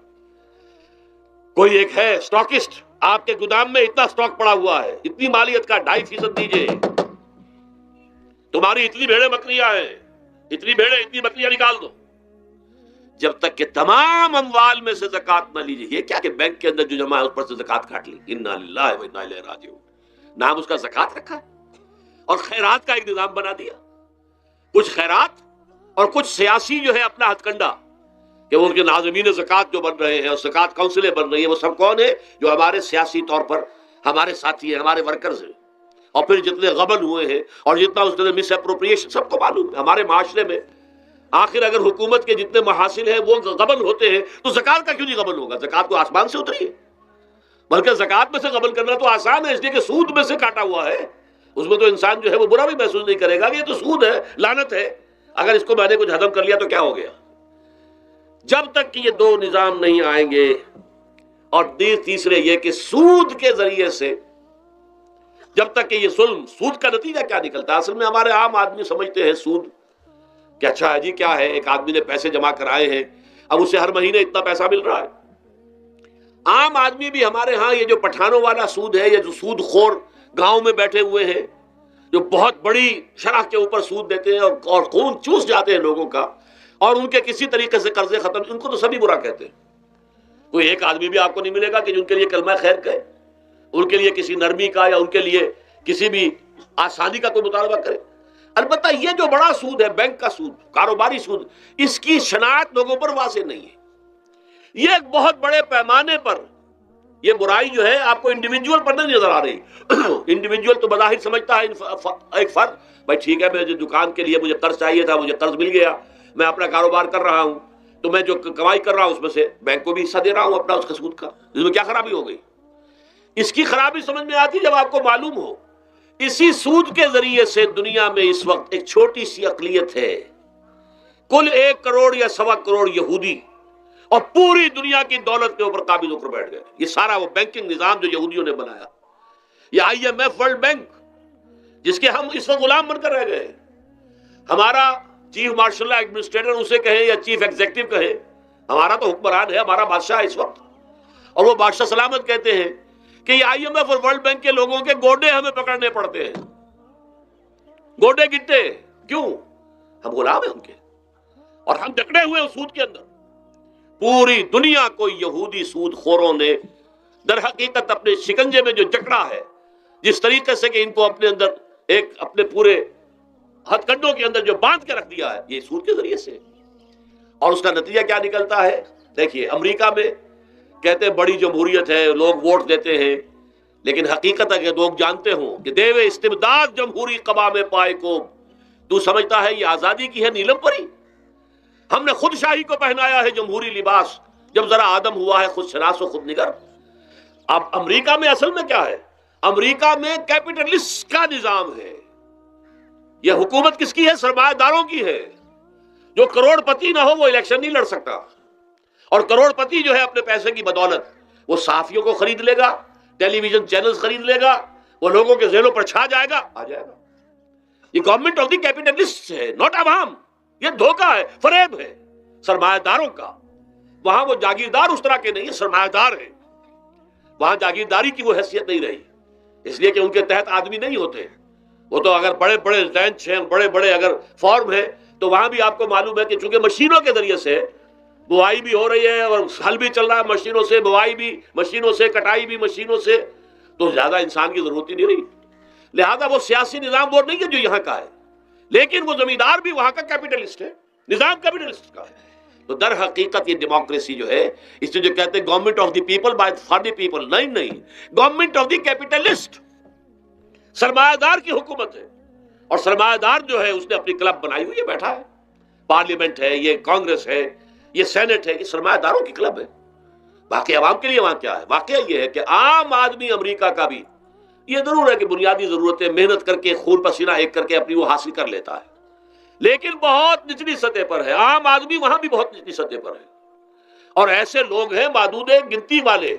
Speaker 1: کوئی ایک ہے اسٹاکسٹ، آپ کے گودام میں اتنا اسٹاک پڑا ہوا ہے، اتنی مالیت کا 2.5% دیجئے۔ تمہاری اتنی بھیڑیں بکریاں ہیں، اتنی بھیڑیں اتنی بکریاں نکال دو، جب تک کہ تمام اموال میں سے زکوٰۃ نہ لیجیے۔ یہ کیا کہ بینک کے اندر جو جمع ہے اس پر سے زکوٰۃ کاٹ لی، انا للہ و انا الیہ راجعون، نام اس کا زکوٰۃ رکھا ہے، اور خیرات کا ایک نظام بنا دیا۔ کچھ خیرات اور کچھ سیاسی جو ہے اپنا ہتھ کنڈا، کہ وہ ان کے ناظمین زکوٰۃ جو بن رہے ہیں اور زکوٰۃ کونسلیں بن رہی ہیں، وہ سب کون ہیں؟ جو ہمارے سیاسی طور پر ہمارے ساتھی ہیں، ہمارے ورکرز ہیں، اور پھر جتنے غبن ہوئے ہیں اور جتنا اس نے مس اپروپریشن، سب کو معلوم ہے ہمارے معاشرے میں۔ آخر اگر حکومت کے جتنے محاصل ہیں وہ غبن ہوتے ہیں تو زکوٰۃ کا کیوں نہیں غبن ہوگا؟ زکوٰۃ کو آسمان سے اتری ہے، بلکہ زکوٰۃ میں سے غبن کرنا تو آسان ہے، اس لیے کہ سود میں سے کاٹا ہوا ہے، اس میں تو انسان جو ہے وہ برا بھی محسوس نہیں کرے گا کہ یہ تو سود ہے، لعنت ہے، اگر اس کو میں نے کچھ ہضم کر لیا تو کیا ہو گیا۔ جب تک کہ یہ دو نظام نہیں آئیں گے، اور تیسرے یہ کہ سود کے ذریعے سے جب تک کہ یہ ظلم، سود کا نتیجہ کیا نکلتا ہے؟ اصل میں ہمارے عام آدمی سمجھتے ہیں سود کہ اچھا ہے جی، کیا ہے، ایک آدمی نے پیسے جمع کرائے ہیں، اب اسے ہر مہینے اتنا پیسہ مل رہا ہے۔ عام آدمی بھی ہمارے ہاں یہ جو پٹھانوں والا سود ہے، یہ جو سود خور گاؤں میں بیٹھے ہوئے ہیں، جو بہت بڑی شرح کے اوپر سود دیتے ہیں اور خون چوس جاتے ہیں لوگوں کا، اور ان کے کسی طریقے سے قرضے ختم، ان کو تو سبھی برا کہتے ہیں۔ کوئی ایک آدمی بھی آپ کو نہیں ملے گا کہ جن کے لیے کلمہ خیر کہے، ان کے لیے کسی نرمی کا یا ان کے لیے کسی بھی آسانی کا کوئی مطالبہ کرے۔ البتہ یہ جو بڑا سود ہے، بینک کا سود، کاروباری سود، اس کی شناخت لوگوں پر واضح نہیں ہے۔ یہ ایک بہت بڑے پیمانے پر یہ برائی جو ہے آپ کو انڈیویجول پر نہیں نظر آ رہی۔ انڈیویجول تو بظاہر سمجھتا ہے ایک فرد، بھائی ٹھیک ہے، مجھے دکان کے لیے مجھے قرض چاہیے تھا، مجھے قرض مل گیا، میں اپنا کاروبار کر رہا ہوں، تو میں جو کمائی کر رہا ہوں اس میں سے بینک کو بھی حصہ دے رہا ہوں اپنا، اس کا سود کا، اس میں کیا خرابی ہو گئی؟ اس کی خرابی سمجھ میں آتی جب آپ کو معلوم ہو اسی سود کے ذریعے سے دنیا میں اس وقت ایک چھوٹی سی اقلیت ہے، کل 1 کروڑ یا 1.25 کروڑ یہودی، اور پوری دنیا کی دولت کے اوپر قابض ہو کر بیٹھ گئے۔ یہ سارا وہ بینکنگ نظام جو یہودیوں نے بنایا، یہ IMF ورلڈ بینک، جس کے ہم اس وقت غلام بن کر رہ گئے۔ ہمارا چیف مارشل ایڈمنسٹریٹر اسے کہیں یا چیف ایگزیکٹو کہیں، ہمارا تو حکمران ہے، ہمارا بادشاہ ہے اس وقت، اور وہ بادشاہ سلامت کہتے ہیں کہ یہ IMF اور ورلڈ بینک کے لوگوں کے گوڈے ہمیں پکڑنے پڑتے ہیں، گوڈے گٹے، کیوں؟ ہم غلام ہیں ان کے، اور ہم جکڑے ہوئے ہیں سود کے اندر۔ پوری دنیا کو یہودی سود خوروں نے در حقیقت اپنے شکنجے میں جو جکڑا ہے، جس طریقے سے کہ ان کو اپنے اندر ایک اپنے پورے ہتھ کنڈوں کے اندر جو باندھ کے رکھ دیا ہے، یہ سود کے ذریعے سے۔ اور اس کا نتیجہ کیا نکلتا ہے؟ دیکھیے، امریکہ میں کہتے ہیں بڑی جمہوریت ہے، لوگ ووٹ دیتے ہیں، لیکن حقیقت ہے کہ لوگ جانتے ہوں کہ دیو استبداد جمہوری قبا میں پائے کو، تو سمجھتا ہے یہ آزادی کی ہے نیلم پری؟ ہم نے خود شاہی کو پہنایا ہے جمہوری لباس، جب ذرا آدم ہوا ہے خود شناس و خود نگر۔ اب امریکہ میں اصل میں کیا ہے؟ امریکہ میں کیپٹلسٹ کا نظام ہے۔ یہ حکومت کس کی ہے؟ سرمایہ داروں کی ہے۔ جو کروڑ پتی نہ ہو وہ الیکشن نہیں لڑ سکتا، اور کروڑ پتی جو ہے اپنے پیسے کی بدولت وہ صحافیوں کو خرید لے گا، ٹیلی ویژن چینلز خرید لے گا، وہ لوگوں کے ذہنوں پر چھا جائے گا، آ جائے گا۔ یہ گورنمنٹ آف دی کیپٹلسٹ ہے، ناٹ عوام۔ یہ دھوکہ ہے، فریب ہے سرمایہ داروں کا۔ وہاں وہ جاگیردار اس طرح کے نہیں ہیں، سرمایہ دار ہیں۔ وہاں جاگیرداری کی وہ حیثیت نہیں رہی، اس لیے کہ ان کے تحت آدمی نہیں ہوتے۔ وہ تو اگر بڑے بڑے رینچ ہیں، بڑے بڑے اگر فارم ہیں، تو وہاں بھی آپ کو معلوم ہے کہ چونکہ مشینوں کے ذریعے سے بوائی بھی ہو رہی ہے اور ہل بھی چل رہا ہے مشینوں سے، بوائی بھی مشینوں سے، کٹائی بھی مشینوں سے، تو زیادہ انسان کی ضرورت ہی نہیں رہی۔ لہذا وہ سیاسی نظام وہ نہیں ہے جو یہاں کا ہے، لیکن وہ زمیندار بھی وہاں کا کیپٹلسٹ ہے، نظام کیپٹلسٹ کا ہے۔ تو در حقیقت یہ ڈیموکریسی جو ہے، اس سے جو کہتے ہیں government of the people by for the people, نہیں، گورنمنٹ آف دی کیپٹلسٹ، سرمایہ دار کی حکومت ہے۔ اور سرمایہ دار جو ہے اس نے اپنی کلب بنائی ہوئی ہے، بیٹھا ہے، پارلیمنٹ ہے، یہ کانگریس ہے، یہ سینٹ ہے، یہ سرمایہ داروں کی کلب ہے۔ باقی عوام کے لیے وہاں کیا ہے؟ واقعہ یہ ہے کہ عام آدمی امریکہ کا بھی یہ ضرور ہے کہ بنیادی ضرورتیں محنت کر کے خون پسینہ ایک کر کے اپنی وہ حاصل کر لیتا ہے، لیکن بہت نچلی سطح پر ہے. عام آدمی وہاں بھی بہت نچلی سطح پر ہے. اور ایسے لوگ ہیں معدود گنتی والے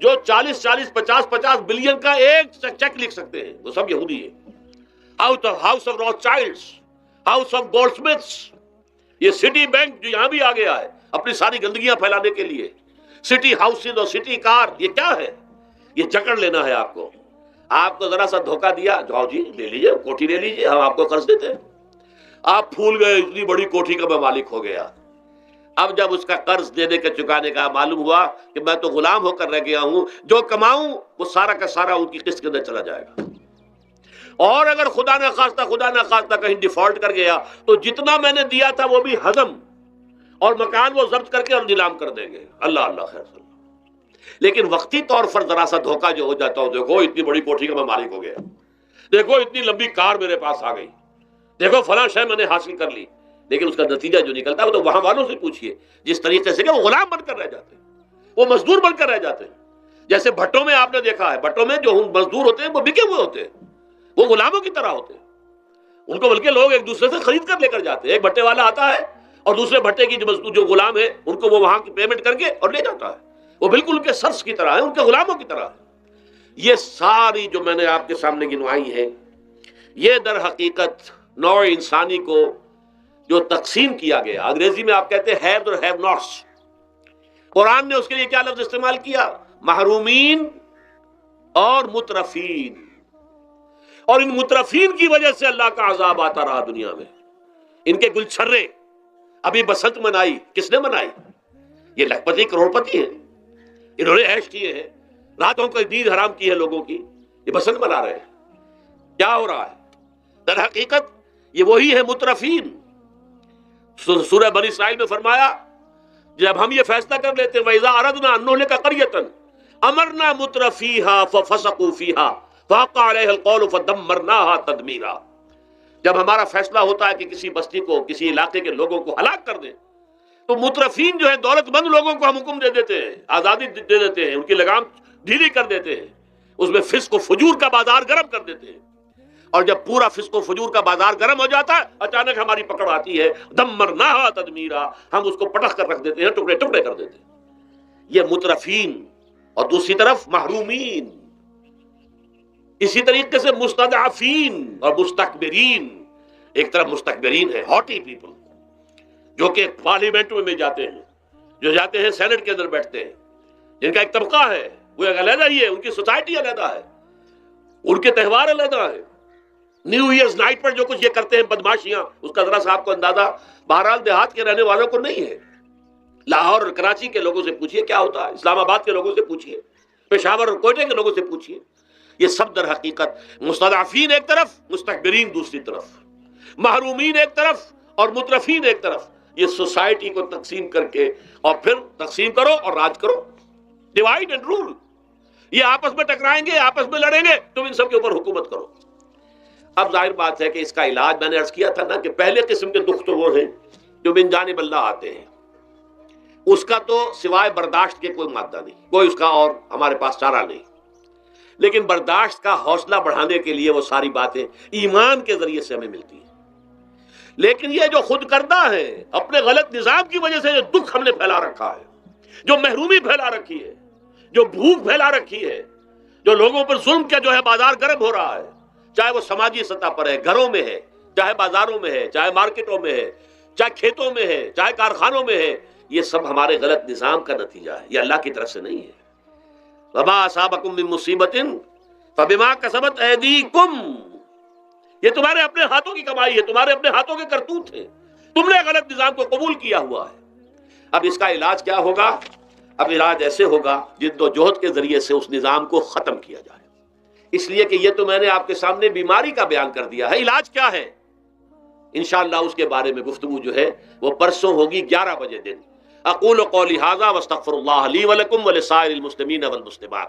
Speaker 1: جو 40-50 بلین کا ایک چیک لکھ سکتے ہیں. وہ سب یہودی ہیں. ہاؤس آف روتھ چائلڈس، ہاؤس آف گولڈ سمتھس، یہ سٹی بینک جو یہاں بھی آ گیا ہے اپنی ساری گندگیاں پھیلانے کے لیے، سٹی ہاؤسز اور سٹی کار، یہ کیا ہے؟ یہ جکڑ لینا ہے آپ کو. آپ کو ذرا سا دھوکہ دیا، جاؤ جی لے لیجیے کوٹھی لے لیجیے، ہم آپ کو قرض دیتے ہیں. آپ پھول گئے، اتنی بڑی کوٹھی کا میں مالک ہو گیا. اب جب اس کا قرض دینے کا چکانے کا معلوم ہوا کہ میں تو غلام ہو کر رہ گیا ہوں، جو کماؤں وہ سارا کا سارا ان کی قسط کے اندر چلا جائے گا. اور اگر خدا نہ خواستہ کہیں ڈیفالٹ کر گیا تو جتنا میں نے دیا تھا وہ بھی ہضم، اور مکان وہ ضبط کر کے اور نیلام کر دیں گے. اللہ اللہ خیر. لیکن وقتی طور پر ذرا سا دھوکہ جو ہو جاتا ہو، دیکھو اتنی بڑی کوٹھی کا میں مالک ہو گیا، دیکھو اتنی لمبی کار میرے پاس آ گئی، دیکھو فلاں شے میں نے حاصل کر لی، لیکن اس کا نتیجہ جو نکلتا ہے وہ تو وہاں والوں سے پوچھئے جس طریقے سے کہ وہ غلام بن کر رہ جاتے ہیں، وہ مزدور بن کر رہ جاتے ہیں. جیسے بھٹوں میں آپ نے دیکھا ہے، بھٹوں میں جو مزدور ہوتے ہیں وہ بکے ہوئے ہوتے ہیں، وہ غلاموں کی طرح ہوتے ہیں. ان کو بلکہ لوگ ایک دوسرے سے خرید کر لے کر جاتے ہیں. ایک بھٹے والا آتا ہے اور دوسرے بھٹے کی جو مزدور جو غلام ہے ان کو وہ وہاں کی پیمنٹ کر کے اور لے جاتا ہے. وہ بالکل ان کے سرس کی طرح ہے، ان کے غلاموں کی طرح ہے. یہ ساری جو میں نے آپ کے سامنے گنوائی ہے، یہ در حقیقت نوع انسانی کو جو تقسیم کیا گیا، انگریزی میں آپ کہتے ہیں ہیو اور ہیو ناٹس. قرآن نے اس کے لیے کیا لفظ استعمال کیا؟ محرومین اور مترفین. اور ان مترفین کی وجہ سے اللہ کا عذاب آتا رہا دنیا میں. ان کے گلچھرے ابھی بسنت منائی، کس نے منائی؟ یہ لکھپتی کروڑ پتی ہیں، انہوں نے عیش کیے ہیں، راتوں کو نیند حرام کی ہے لوگوں کی، یہ بسنت منا رہے ہیں. کیا ہو رہا ہے؟ در حقیقت یہ وہی ہے مترفین. سورہ بنی اسرائیل میں فرمایا جب ہم یہ فیصلہ کر لیتے ہیں وَإِذَا أَرَدْنَا أَن نُهْلِكَ قَرْيَةً أَمَرْنَا مُتْرَفِيهَا فَفَسَقُوا فِيهَا فَحَقَّ عَلَيْهَا الْقَوْلُ فَدَمَّرْنَاهَا تَدْمِيرًا. جب ہمارا فیصلہ ہوتا ہے کہ کسی بستی کو، کسی علاقے کے لوگوں کو ہلاک کر دیں، تو مترفین جو ہے دولت مند لوگوں کو ہم حکم دے دیتے ہیں، آزادی دے دیتے ہیں، ان کی لگام ڈھیلی کر دیتے ہیں، اس میں فسق و فجور کا بازار گرم کر دیتے ہیں. اور جب پورا فسق و فجور کا بازار گرم ہو جاتا ہے، اچانک ہماری پکڑ آتی ہے، دمرناہا تدمیرا، ہم اس کو پٹخ کر رکھ دیتے ہیں، ٹکڑے ٹکڑے کر دیتے ہیں. یہ مترفین. اور دوسری طرف محرومین. اسی طریقے سے مستضعفین اور مستکبرین. ایک طرف مستکبرین ہے، ہاٹی پیپل، جو کہ پارلیمنٹ میں جاتے ہیں، جو جاتے ہیں سینٹ کے اندر بیٹھتے ہیں، جن کا ایک طبقہ ہے، وہ ایک علیحدہ ہی ہے، ان کی سوسائٹی علیحدہ ہے، ان کے تہوار علیحدہ ہیں. نیو ایئرز نائٹ پر جو کچھ یہ کرتے ہیں بدماشیاں، اس کا ذرا سا آپ کو اندازہ بہرحال دیہات کے رہنے والوں کو نہیں ہے. لاہور اور کراچی کے لوگوں سے پوچھئے کیا ہوتا ہے، اسلام آباد کے لوگوں سے پوچھئے، پشاور اور کوئٹے کے لوگوں سے پوچھئے. یہ سب در حقیقت مستضعفین ایک طرف، مستکبرین دوسری طرف، محرومین ایک طرف اور مترفین ایک طرف. یہ سوسائٹی کو تقسیم کر کے، اور پھر تقسیم کرو اور راج کرو، ڈیوائڈ اینڈ رول. یہ آپس میں ٹکرائیں گے، آپس میں لڑیں گے، تم ان سب کے اوپر حکومت کرو. اب ظاہر بات ہے کہ اس کا علاج میں نے عرض کیا تھا نا کہ پہلے قسم کے دکھ تو وہ ہیں جو من جانب اللہ آتے ہیں، اس کا تو سوائے برداشت کے کوئی مادہ نہیں، کوئی اس کا اور ہمارے پاس چارہ نہیں. لیکن برداشت کا حوصلہ بڑھانے کے لیے وہ ساری باتیں ایمان کے ذریعے سے ہمیں ملتی ہیں. لیکن یہ جو خود کردہ ہے، اپنے غلط نظام کی وجہ سے جو دکھ ہم نے پھیلا رکھا ہے، جو محرومی پھیلا رکھی ہے، جو بھوک پھیلا رکھی ہے، جو لوگوں پر ظلم کا جو ہے بازار گرم ہو رہا ہے، چاہے وہ سماجی سطح پر ہے، گھروں میں ہے، چاہے بازاروں میں ہے، چاہے مارکیٹوں میں ہے، چاہے کھیتوں میں ہے، چاہے کارخانوں میں ہے، یہ سب ہمارے غلط نظام کا نتیجہ ہے، یہ اللہ کی طرف سے نہیں ہے. وما اصابکم من مصیبت فبما کسبت ایدیکم، یہ تمہارے اپنے ہاتھوں کی کمائی ہے، تمہارے اپنے ہاتھوں کے کرتوت ہیں، تم نے غلط نظام کو قبول کیا ہوا ہے. اب اس کا علاج کیا ہوگا؟ اب علاج ایسے ہوگا جد و جہد کے ذریعے سے اس نظام کو ختم کیا جائے. اس لیے کہ یہ تو میں نے آپ کے سامنے بیماری کا بیان کر دیا ہے، علاج کیا ہے انشاءاللہ اس کے بارے میں گفتگو جو ہے وہ پرسوں ہوگی 11 بجے دن. اقول قولی ھذا واستغفر اللہ لی ولکم ولسائر المسلمین والمسلمات.